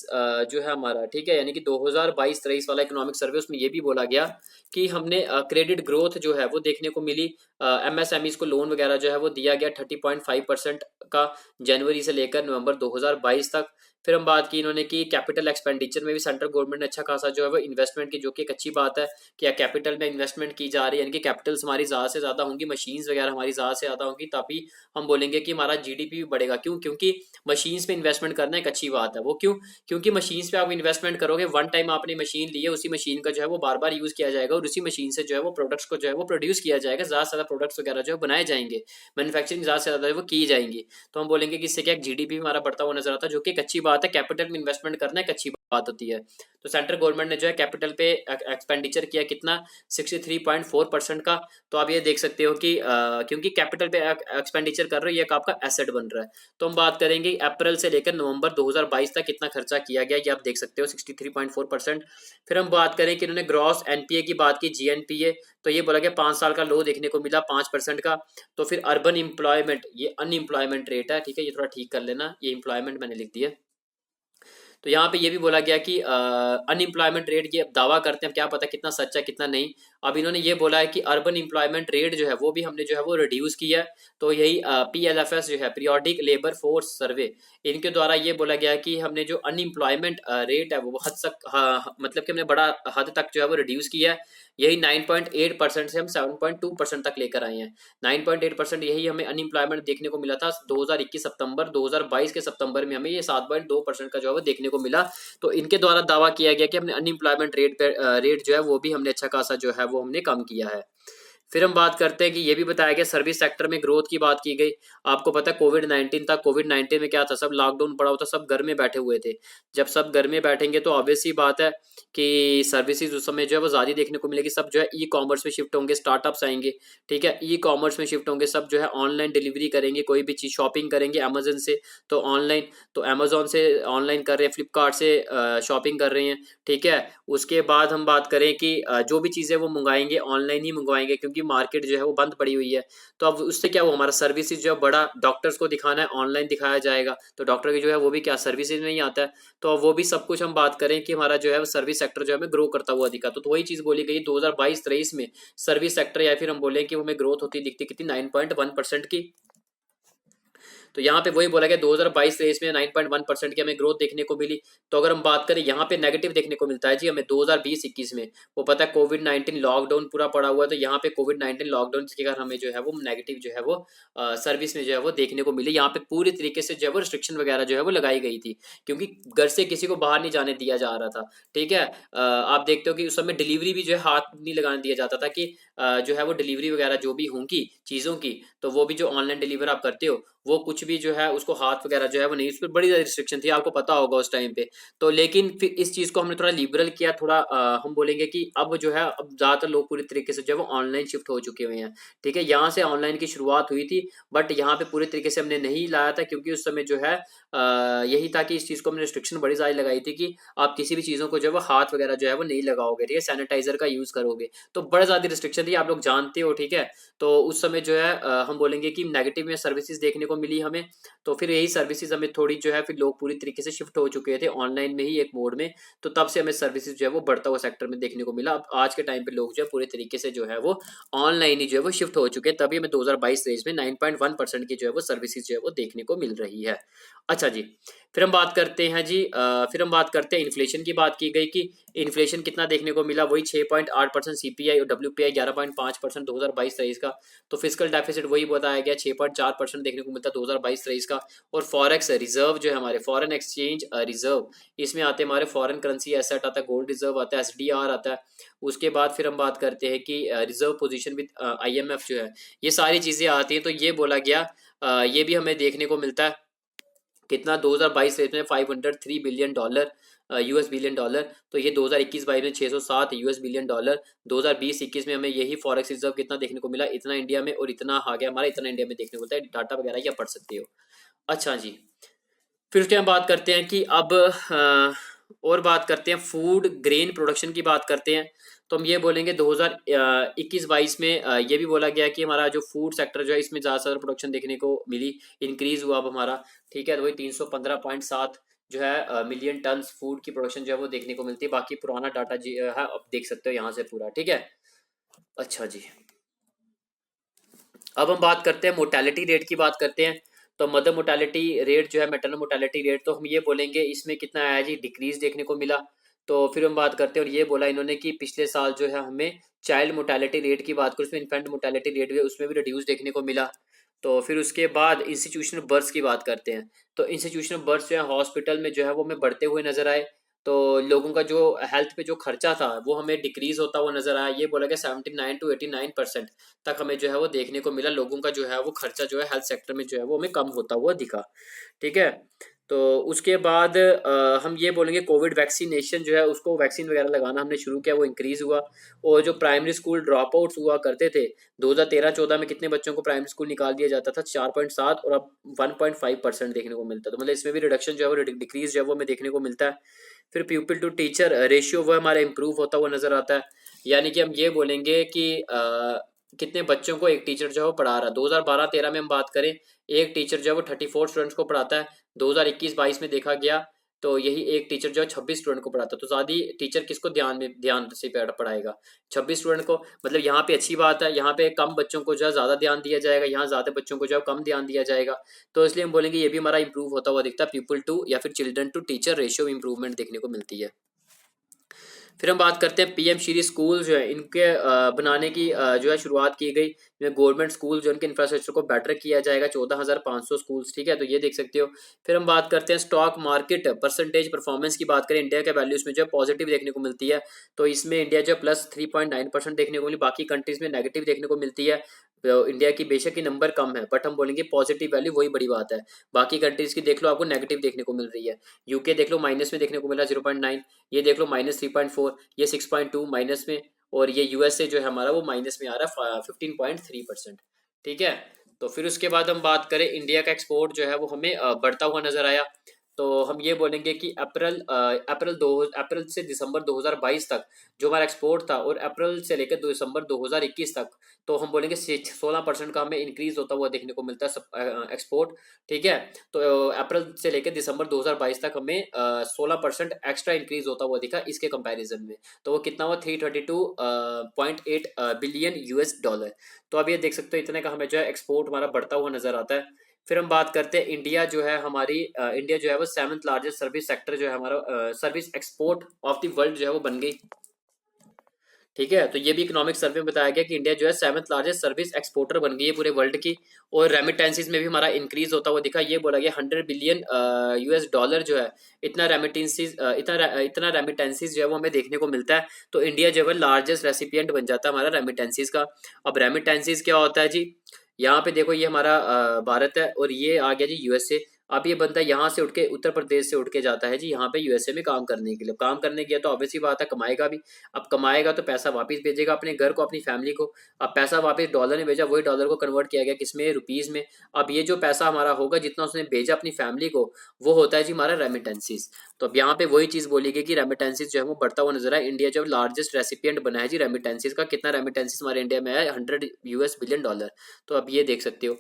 जो है हमारा, ठीक है, यानी कि 2022-23 वाला इकोनॉमिक सर्वे, उसमें ये भी बोला गया कि हमने क्रेडिट ग्रोथ जो है वो देखने को मिली, एमएसएमईज को लोन वगैरह जो है वो दिया गया 30.5% का, जनवरी से लेकर नवंबर 2022 तक। फिर हम बात की इन्होंने कि कैपिटल एक्सपेंडिचर में भी सेंट्रल गवर्नमेंट ने अच्छा खासा जो है वो इन्वेस्टमेंट की, जो कि एक अच्छी बात है कि कैपिटल में इन्वेस्टमेंट की जा रही है, यानी कि कैपिटल्स हमारी ज़्यादा से ज़्यादा होंगी, मशीन्स वगैरह हमारी ज़्यादा से ज़्यादा होंगी, तभी हम बोलेंगे कि हमारा जीडीपी भी बढ़ेगा। क्यों? क्योंकि मशीन्स पे इन्वेस्टमेंट करना एक अच्छी बात है। वो क्यों? क्योंकि मशीन्स पे आप इन्वेस्टमेंट करोगे, वन टाइम आपने मशीन ली है, उसी मशीन का जो है वो बार बार यूज किया जाएगा, और उसी मशीन से जो है वो प्रोडक्ट्स को जो है वो प्रोड्यूस किया जाएगा, ज़्यादा से ज़्यादा प्रोडक्ट्स वगैरह जो है बनाए जाएंगे, मैन्युफैक्चरिंग ज़्यादा से ज़्यादा वो की जाएंगी। तो हम बोलेंगे कि इससे क्या जीडीपी हमारा बढ़ता हुआ नजर आता है, जो कि एक अच्छी बात है। कैपिटल में इन्वेस्टमेंट करना एक अच्छी बात होती है। तो सेंट्रल गवर्नमेंट ने जो है कैपिटल पे एक्सपेंडिचर किया कितना, 63.4% का। तो आप ये देख सकते हो कि क्योंकि कैपिटल पे एक्सपेंडिचर कर रहे हो, ये एक आपका एसेट बन रहा है। तो हम बात करेंगे अप्रैल से लेकर नवंबर 2022 तक कितना खर्चा किया गया, ये आप देख सकते हो 63.4%। फिर हम बात करें कि इन्होंने ग्रॉस एनपीए की बात की, जीएनपीए, तो ये बोला गया 5 साल का लो देखने को मिला 5% का। तो फिर अर्बन एम्प्लॉयमेंट, ये अनएम्प्लॉयमेंट रेट है, ठीक है, ये थोड़ा ठीक कर लेना, ये एम्प्लॉयमेंट मैंने लिख दिया। तो यहाँ पे ये भी बोला गया कि अनएम्प्लॉयमेंट रेट, ये दावा करते हैं, क्या पता कितना सच है कितना नहीं। अब इन्होंने ये बोला है कि अर्बन एम्प्लॉयमेंट रेट जो है वो भी हमने जो है वो रिड्यूस किया है। तो यही पीएलएफएस जो है, पीरियोडिक लेबर फोर्स सर्वे, इनके द्वारा ये बोला गया कि हमने जो अनएम्प्लॉयमेंट रेट है वो हद तक, मतलब कि हमने बड़ा हद तक जो है वो रिड्यूस किया है। यही 9.8% से हम 7.2% तक लेकर आए हैं। 9.8% यही हमें अनएम्प्लॉयमेंट देखने को मिला था 2021 सितंबर, 2022 के सितंबर में हमें ये 7.2% का जो है वो देखने को मिला। तो इनके द्वारा दावा किया गया कि हमने अनएम्प्लॉयमेंट रेट जो है वो भी हमने अच्छा खासा जो है वो हमने कम किया है। फिर हम बात करते हैं कि ये भी बताया गया सर्विस सेक्टर में ग्रोथ की बात की गई। आपको पता है कोविड-19 था, कोविड-19 में क्या था, सब लॉकडाउन पड़ा हुआ था, सब घर में बैठे हुए थे। जब सब घर में बैठेंगे तो ऑब्वियस सी बात है कि सर्विसेज उस समय जो है वो ज़्यादा देखने को मिलेगी। सब जो है ई कॉमर्स में शिफ्ट होंगे, स्टार्टअप्स आएंगे, ठीक है, ई कॉमर्स में शिफ्ट होंगे, सब जो है ऑनलाइन डिलीवरी करेंगे, कोई भी चीज़ शॉपिंग करेंगे अमेजन से, तो ऑनलाइन, तो अमेजोन से ऑनलाइन कर रहे हैं, फ्लिपकार्ट से शॉपिंग कर रहे हैं, ठीक है। उसके बाद हम बात करें कि जो भी चीज़ें वो मंगाएंगे ऑनलाइन ही मंगवाएंगे, क्योंकि मार्केट जो है वो बंद पड़ी हुई है। तो अब उससे क्या हुआ, हमारा सर्विसेज जो है बड़ा, डॉक्टर्स को दिखाना है ऑनलाइन दिखाया जाएगा, तो डॉक्टर की जो है वो भी क्या सर्विसेज में ही आता है। तो अब वो भी सब कुछ हम बात करें कि हमारा जो है वो सर्विस सेक्टर जो है हमें ग्रो करता हुआ दिखा। तो वही चीज़ बोली गई 2022-23 में सर्विस सेक्टर, या फिर हम बोलें कि हमें ग्रोथ होती दिखती कितनी, 9.1% की। तो यहाँ पे वही बोला गया 2022-23 में 9.1% की हमें ग्रोथ देखने को मिली। तो अगर हम बात करें यहाँ पे नेगेटिव देखने को मिलता है जी हमें 2020-21 में, वो पता है कोविड-19 लॉकडाउन पूरा पड़ा हुआ है, तो यहाँ पे कोविड-19 लॉकडाउन के कारण हमें जो है वो नेगेटिव जो है वो सर्विस में जो है वो देखने को मिली। यहाँ पे पूरी तरीके से जो है वो रिस्ट्रिक्शन वगैरह जो है वो लगाई गई थी, क्योंकि घर से किसी को बाहर नहीं जाने दिया जा रहा था। ठीक है, आप देखते हो कि उस समय डिलीवरी भी जो है हाथ नहीं लगाने दिया जाता था कि जो है वो डिलीवरी वगैरह जो भी होंगी चीज़ों की, तो वो भी जो ऑनलाइन डिलीवर आप करते हो वो कुछ भी जो है उसको हाथ वगैरह जो है वो नहीं, उस पर बड़ी ज़्यादा रिस्ट्रिक्शन थी, आपको पता होगा उस टाइम पे। तो लेकिन फिर इस चीज़ को हमने थोड़ा लिबरल किया, थोड़ा हम बोलेंगे कि अब जो है अब ज़्यादातर लोग पूरी तरीके से जो है वो ऑनलाइन शिफ्ट हो चुके हुए हैं। ठीक है, यहाँ से ऑनलाइन की शुरुआत हुई थी, बट यहाँ पे पूरी तरीके से हमने नहीं लाया था, क्योंकि उस समय जो है यही था कि इस चीज़ को हमने रिस्ट्रिक्शन बड़ी ज़्यादा लगाई थी कि आप किसी भी चीज़ों को जो है वो हाथ वगैरह जो है वो नहीं लगाओगे, ठीक है, सैनिटाइजर का यूज़ करोगे। तो बड़ा ज़्यादा रिस्ट्रिक्शन थी, आप लोग जानते हो। ठीक है, तो उस समय जो है हम बोलेंगे कि नेगेटिव में सर्विसेज देखने को मिली हमें। तो फिर यही सर्विसेज हमें थोड़ी जो है फिर लोग पूरी तरीके से शिफ्ट हो चुके थे ऑनलाइन में ही एक मोड में, तो तब से हमें सर्विसेज जो है वो बढ़ता हुआ सेक्टर में देखने को मिला। अब आज के टाइम पे लोग जो है पूरे तरीके से जो है वो ऑनलाइन ही जो है वो शिफ्ट हो चुके हैं, तभी हमें 2022-23 में 9.1% की जो है वो सर्विसेज जो है वो देखने को मिल रही है। अच्छा जी, फिर हम बात करते हैं जी फिर हम बात करते हैं इन्फ्लेशन की। बात की गई कि इन्फ्लेशन कितना देखने को मिला, वही 6.8% सीपीआई और डब्ल्यूपीआई 11.5% 2022-23 का। तो फिजिकल डेफिसिट वही बताया गया 6.4% देखने को मिलता है 2022-23 का। और फॉरेक्स रिजर्व जो है हमारे फॉरेन एक्सचेंज रिजर्व, इसमें आते हैं हमारे फॉरेन करेंसी एसेट आता है, गोल्ड रिजर्व आता है, एसडीआर आता है। उसके बाद फिर हम बात करते हैं कि रिजर्व पोजीशन विद आईएमएफ जो है, ये सारी चीज़ें आती हैं। तो ये बोला गया ये भी हमें देखने को मिलता है कितना 2022-23 में $503 बिलियन यूएस बिलियन डॉलर। तो ये 2021-22 में 607 यूएस बिलियन डॉलर। 2020-21 में हमें यही फॉरेक्स रिजर्व कितना देखने को मिला, इतना इंडिया में, और इतना आ गया हमारा, इतना इंडिया में देखने को मिलता है। डाटा वगैरह ये पढ़ सकते हो। अच्छा जी, फिर उसके हम बात करते हैं कि अब और बात करते हैं फूड ग्रेन प्रोडक्शन की बात करते हैं। तो हम ये बोलेंगे 2021-22 में ये भी बोला गया कि हमारा जो फूड सेक्टर जो है इसमें ज़्यादा से ज़्यादा प्रोडक्शन देखने को मिली, इंक्रीज हुआ अब हमारा। ठीक है, तो वही 315.7 जो है मिलियन टन फूड की प्रोडक्शन जो है वो देखने को मिलती है। बाकी पुराना डाटा जी है, अब देख सकते हो यहाँ से पूरा। ठीक है, अच्छा जी, अब हम बात करते हैं मोर्टेलिटी रेट की बात करते हैं। तो मदर मोर्टेलिटी रेट जो है, मैटरनल मोर्टेलिटी रेट, तो हम ये बोलेंगे इसमें कितना आया जी, डिक्रीज देखने को मिला। तो फिर हम बात करते हैं, और ये बोला इन्होंने कि पिछले साल जो है हमें चाइल्ड मोर्टेलिटी रेट की बात करें, उसमें इन्फेंट मोर्टेलिटी रेट भी उसमें भी रिड्यूस देखने को मिला। तो फिर उसके बाद इंस्टीट्यूशनल बर्थ्स की बात करते हैं। तो इंस्टीट्यूशनल बर्थ्स जो है हॉस्पिटल में जो है वो हमें बढ़ते हुए नजर आए। तो लोगों का जो हेल्थ पे जो खर्चा था वो हमें डिक्रीज होता हुआ नजर आया। ये बोला गया 79 to 89% तक हमें जो है वो देखने को मिला, लोगों का जो है वो खर्चा जो है हेल्थ सेक्टर में जो है वो हमें कम होता हुआ दिखा। ठीक है, तो उसके बाद हम ये बोलेंगे कोविड वैक्सीनेशन जो है उसको वैक्सीन वगैरह लगाना हमने शुरू किया, वो इंक्रीज हुआ। और जो प्राइमरी स्कूल ड्रॉप आउट्स हुआ करते थे 2013-14 में, कितने बच्चों को प्राइमरी स्कूल निकाल दिया जाता था, 4.7, और अब 1.5% देखने को मिलता है। तो मतलब इसमें भी रिडक्शन जो है वो डिक्रीज जो है वो हमें देखने को मिलता है। फिर पीपल टू टीचर रेशियो वो हमारा इंप्रूव होता हुआ नजर आता है। यानी कि हम ये बोलेंगे कि कितने बच्चों को एक टीचर जो है वो पढ़ा रहा है। 2012-13 में हम बात करें, एक टीचर जो है वो 34 स्टूडेंट्स को पढ़ाता है। 2021-22 में देखा गया तो यही एक टीचर जो है 26 स्टूडेंट को पढ़ाता है। तो ज़्यादा टीचर किसको ध्यान से पढ़ाएगा, 26 स्टूडेंट को। मतलब यहाँ पे अच्छी बात है, यहाँ पे कम बच्चों को जो है ज़्यादा ध्यान दिया जाएगा, यहाँ ज़्यादा बच्चों को जो है कम ध्यान दिया जाएगा। तो इसलिए हम बोलेंगे ये भी हमारा इंप्रूव होता हुआ दिखता है, पीपल टू या फिर children to teacher ratio improvement देखने को मिलती है। फिर हम बात करते हैं पीएम श्री स्कूल जो है इनके बनाने की जो है शुरुआत की गई। गवर्नमेंट स्कूल जो उनके इंफ्रास्ट्रक्चर को बेटर किया जाएगा, 14,500 स्कूल्स। ठीक है, तो ये देख सकते हो। फिर हम बात करते हैं स्टॉक मार्केट परसेंटेज परफॉर्मेंस की बात करें, इंडिया के वैल्यूज में जो है पॉजिटिव देखने को मिलती है। तो इसमें इंडिया जो है +3.9% देखने को मिली, बाकी कंट्रीज में नेगेटिव देखने को मिलती है। तो इंडिया की बेशक ही नंबर कम है, बट हम बोलेंगे पॉजिटिव वैल्यू, वही बड़ी बात है। बाकी कंट्रीज की देख लो, आपको नेगेटिव देखने को मिल रही है। यूके देख लो माइनस में देखने को मिला 0.9, ये देख लो -3.4, ये 6.2 माइनस में, और ये यूएसए जो है हमारा वो माइनस में आ रहा है 15.3%। ठीक है, तो फिर उसके बाद हम बात करें इंडिया का एक्सपोर्ट जो है वो हमें बढ़ता हुआ नजर आया। तो हम ये बोलेंगे कि अप्रैल से दिसंबर 2022 तक जो हमारा एक्सपोर्ट था, और अप्रैल से लेकर दिसंबर 2021 तक, तो हम बोलेंगे 16% का हमें इंक्रीज होता हुआ देखने को मिलता है एक्सपोर्ट। ठीक है, तो अप्रैल से लेकर दिसंबर 2022 तक हमें 16% एक्स्ट्रा इंक्रीज होता हुआ दिखा इसके कंपैरिजन में। तो वो कितना हुआ, 332.8 बिलियन यूएस डॉलर। तो अब ये देख सकते हो इतने का हमें जो है एक्सपोर्ट हमारा बढ़ता हुआ नजर आता है। फिर हम बात करते हैं इंडिया जो है हमारी इंडिया जो है वो 7th लार्जेस्ट सर्विस सेक्टर जो है हमारा service export of the world जो है वो बन गई। ठीक है, तो ये भी इकोनॉमिक सर्वे में बताया गया कि इंडिया जो है 7th लार्जेस्ट सर्विस एक्सपोर्टर बन गई है पूरे वर्ल्ड की। और रेमिटेंसीज में भी हमारा इंक्रीज होता हुआ दिखा। ये बोला गया 100 बिलियन यूएस डॉलर जो है इतना रेमिटेंसीज इतना रेमिटेंसीज जो है वो हमें देखने को मिलता है। तो इंडिया जो है लार्जेस्ट रेसिपिएंट बन जाता है हमारा रेमिटेंसीज का। अब रेमिटेंसीज क्या होता है जी, यहाँ पे देखो ये हमारा भारत है और ये आ गया जी यूएसए। अब ये बंदा यहाँ से उठ के उत्तर प्रदेश से उठ के जाता है जी यहाँ पे यूएसए में काम करने के लिए। काम करने गया तो ऑब्वियसली बात है कमाएगा भी। अब कमाएगा तो पैसा वापस भेजेगा अपने घर को, अपनी फैमिली को। अब पैसा वापस डॉलर में भेजा, वही डॉलर को कन्वर्ट किया गया किसमें, रुपीज में। अब ये जो पैसा हमारा होगा जितना उसने भेजा अपनी फैमिली को, वो होता है जी हमारा रेमिटेंसीज। तो अब यहाँ पे वही चीज बोली गई कि रेमिटेंसीज जो है वो बढ़ता हुआ नजर है। इंडिया जो लार्जेस्ट रेसिपिएंट बना है जी रेमिटेंसीज का। कितना रेमिटेंसीज हमारे इंडिया में है, 100 US बिलियन डॉलर। तो अब ये देख सकते हो।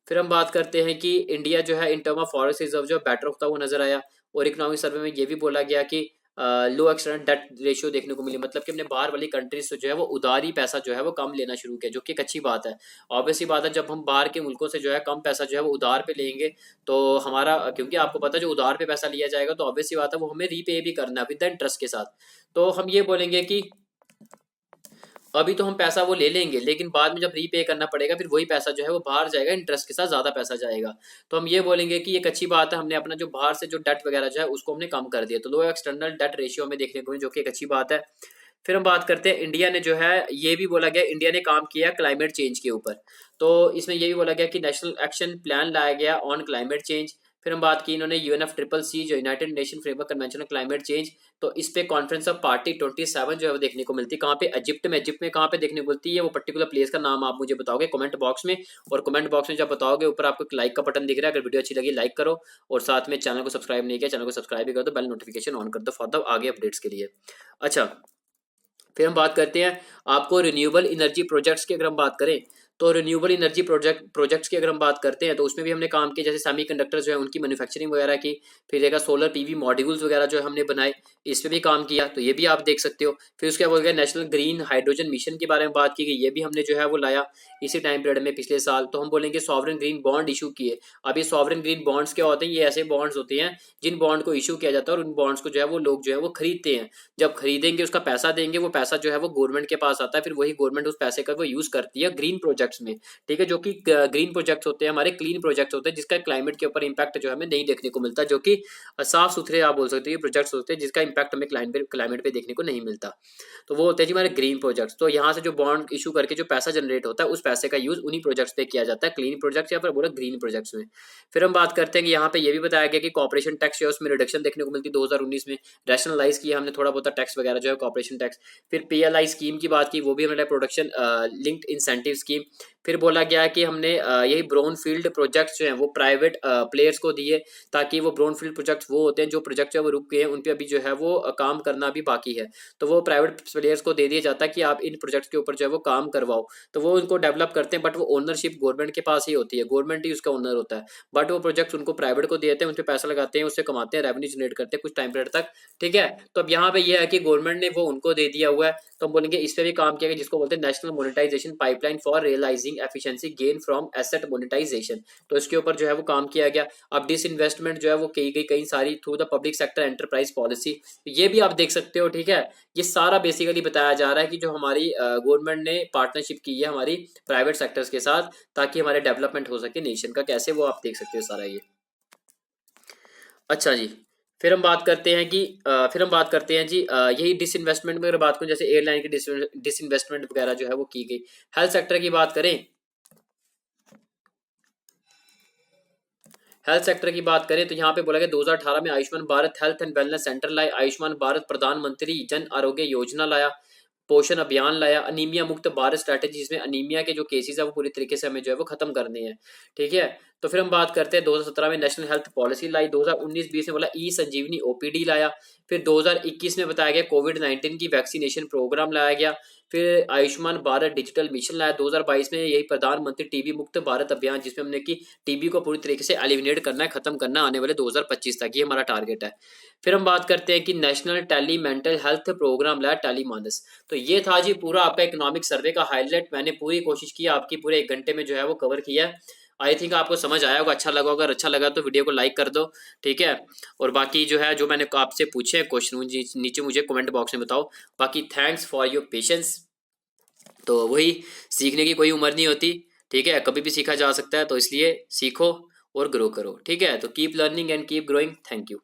फिर हम बात करते हैं कि इंडिया जो है in term of foreign reserve जो बेटर होता हुआ नजर आया। और इकोनॉमिक सर्वे में ये भी बोला गया कि लो एक्सटर्नल डेट रेशियो देखने को मिली। मतलब कि हमने बाहर वाली कंट्रीज से जो है वो उधारी पैसा जो है वो कम लेना शुरू किया, जो कि एक अच्छी बात है। ऑब्वियसली बात है, जब हम बाहर के मुल्कों से जो है कम पैसा जो है वो उधार पे लेंगे तो हमारा, क्योंकि आपको पता है जो उधार पे पैसा लिया जाएगा तो ऑब्वियसली बात है वो हमें रीपे भी करना है विद द इंटरेस्ट के साथ। तो हम ये बोलेंगे कि अभी तो हम पैसा वो ले लेंगे, लेकिन बाद में जब रीपे करना पड़ेगा फिर वही पैसा जो है वो बाहर जाएगा, इंटरेस्ट के साथ ज्यादा पैसा जाएगा। तो हम ये बोलेंगे कि एक अच्छी बात है, हमने अपना जो बाहर से जो डेट वगैरह जो है उसको हमने कम कर दिया। तो लो एक्सटर्नल डेट रेशियो हमें देखने को मिली, जो कि एक अच्छी बात है। फिर हम बात करते हैं इंडिया ने जो है, ये भी बोला गया इंडिया ने काम किया क्लाइमेट चेंज के ऊपर। तो इसमें ये भी बोला गया कि नेशनल एक्शन प्लान लाया गया ऑन क्लाइमेट चेंज। फिर हम बात की इन्होंने UNFCCC जो United nation framework convention on climate change, तो इस पे कॉन्फ्रेंस ऑफ पार्टी 27 जो है वो देखने को मिलती है। कहाँ पे, इजिप्ट में। इजिप्ट में कहाँ पे देखने को मिलती है वो पर्टिकुलर प्लेस का नाम आप मुझे बताओगे कमेंट बॉक्स में। और कमेंट बॉक्स में जब बताओगे ऊपर आपको लाइक का बटन दिख रहा है, अगर वीडियो अच्छी लगी लाइक करो। और साथ में चैनल को सब्सक्राइब नहीं किया, चैनल को सब्सक्राइब भी कर दो, बेल नोटिफिकेशन ऑन कर दो फॉर द आगे अपडेट्स के लिए। अच्छा, फिर हम बात करते हैं आपको रिन्यूएबल एनर्जी प्रोजेक्ट्स की। अगर हम बात करें तो रिन्यूएबल एनर्जी प्रोजेक्ट्स की अगर हम बात करते हैं तो उसमें भी हमने काम किया, जैसे सेमीकंडक्टर जो है उनकी मैन्युफैक्चरिंग वगैरह की। फिर एक सोलर पीवी मॉड्यूल्स वगैरह जो है हमने बनाए, इस पे भी काम किया, तो ये भी आप देख सकते हो। फिर उसके बाद नेशनल ग्रीन हाइड्रोजन मिशन के बारे में बात की गई, ये भी हमने जो है वो लाया इसी टाइम पीरियड में पिछले साल। तो हम बोलेंगे सॉवरेन ग्रीन बॉन्ड इशू किए। अब ये सॉवरेन ग्रीन बॉन्ड्स क्या होते हैं, ये ऐसे बॉन्ड्स होते हैं जिन बॉन्ड को इशू किया जाता है और उन बॉन्ड्स को जो है वो लोग जो है वो खरीदते हैं। जब खरीदेंगे उसका पैसा देंगे, वो पैसा जो है वो गवर्नमेंट के पास आता है, फिर वही गवर्नमेंट उस पैसे का वो यूज करती है ग्रीन प्रोजेक्ट्स में। ठीक है, जो कि ग्रीन प्रोजेक्ट्स होते हैं हमारे, क्लीन प्रोजेक्ट्स होते हैं जिसका क्लाइमेट के ऊपर इंपैक्ट जो हमें नहीं देखने को मिलता, जो कि साफ सुथरे आप बोल सकते हैं प्रोजेक्ट्स होते हैं जिसका इंपैक्ट हमें क्लाइमेट पे देखने को नहीं मिलता। तो वो होते हैं जी हमारे ग्रीन प्रोजेक्ट्स। तो यहाँ से जो बॉन्ड इशू करके जो पैसा जनरेट होता है उस पैसे का यूज उन्हीं प्रोजेक्ट्स पे किया जाता है, क्लीन प्रोजेक्ट्स या फिर बोला ग्रीन प्रोजेक्ट्स में। फिर हम बात करते हैं कि यहाँ पे ये भी बताया गया कि कॉर्पोरेशन टैक्स जो है उसमें रिडक्शन देखने को मिलती है 2019 में। रैशनलाइज किया हमने थोड़ा बहुत टैक्स वगैरह जो है कॉर्पोरेशन टैक्स। फिर PLI स्कीम की बात की, वो भी हमारे प्रोडक्शन लिंक्ड इंसेंटिव स्कीम। फिर बोला गया कि हमने यही ब्राउन फील्ड प्रोजेक्ट्स जो हैं वो प्राइवेट प्लेयर्स को दिए, ताकि वो ब्राउन फील्ड प्रोजेक्ट्स वो होते हैं जो प्रोजेक्ट जो है वो रुक गए हैं, उन पे अभी जो है वो काम करना अभी बाकी है। तो वो प्राइवेट प्लेयर्स को दे दिया जाता है कि आप इन प्रोजेक्ट्स के ऊपर जो है वो काम करवाओ। तो वो उनको डेवलप करते हैं, बट वो ओनरशिप गवर्नमेंट के पास ही होती है, गवर्नमेंट ही उसका ओनर होता है। बट वो प्रोजेक्ट्स उनको प्राइवेट को देते हैं, उन पर पैसा लगाते हैं, उससे कमाते हैं, रेवेन्यू जनरेट करते हैं कुछ टाइम पीरियड तक। ठीक है, तो अब यहाँ पे ये है कि गवर्नमेंट ने वो उनको दे दिया हुआ है। तो हम बोलेंगे इस पे भी काम किया गया, जिसको बोलते हैं national monetisation pipeline for realising efficiency gain from asset monetisation. तो इसके ऊपर जो है वो काम किया गया। अब डिसइन्वेस्टमेंट जो है वो की गई कई सारी through the public sector enterprise policy, ये भी आप देख सकते हो। ठीक है, ये सारा बेसिकली बताया जा रहा है कि जो हमारी गवर्नमेंट ने पार्टनरशिप की है हमारी प्राइवेट सेक्टर्स के साथ, ताकि हमारे डेवलपमेंट हो सके नेशन का, कैसे वो आप देख सकते हो सारा ये। अच्छा जी, फिर हम बात करते हैं कि यही डिसइन्वेस्टमेंट में अगर बात करूं, जैसे एयरलाइन की डिसइन्वेस्टमेंट वगैरह जो है वो की गई। हेल्थ सेक्टर की बात करें, तो यहाँ पे बोला गया 2018 में Ayushman Bharat health and wellness centre लाए, आयुष्मान भारत प्रधानमंत्री जन आरोग्य योजना लाया, पोषण अभियान लाया, अनीमिया मुक्त भारत स्ट्रैटेजी, जिसमें अनीमिया के जो केसेस है वो पूरी तरीके से हमें जो है वो खत्म करने हैं। ठीक है, तो फिर हम बात करते हैं 2017 में नेशनल हेल्थ पॉलिसी लाई, 2019-20 में बोला ई संजीवनी OPD लाया। फिर 2021 में बताया गया कोविड-19 की वैक्सीनेशन प्रोग्राम लाया गया। फिर आयुष्मान भारत डिजिटल मिशन लाया 2022 में, यही प्रधानमंत्री टीबी मुक्त भारत अभियान, जिसमें हमने की टीबी को पूरी तरीके से एलिमिनेट करना है, खत्म करना आने वाले 2025 तक, ये हमारा टारगेट है। फिर हम बात करते हैं कि national tele mental health programme लाया टेली मानस। तो ये था जी पूरा आपका इकोनॉमिक सर्वे का हाईलाइट। मैंने पूरी कोशिश की आपकी पूरे 1 घंटे में जो है वो कवर किया है। आई थिंक आपको समझ आया होगा, अच्छा लगा। अगर अच्छा लगा तो वीडियो को लाइक कर दो, ठीक है। और बाकी जो है, जो मैंने आपसे पूछे क्वेश्चन, नीचे मुझे कमेंट बॉक्स में बताओ। बाकी थैंक्स फॉर योर पेशेंस। तो वही, सीखने की कोई उम्र नहीं होती, ठीक है, कभी भी सीखा जा सकता है। तो इसलिए सीखो और ग्रो करो, ठीक है। तो keep learning and keep growing. Thank you.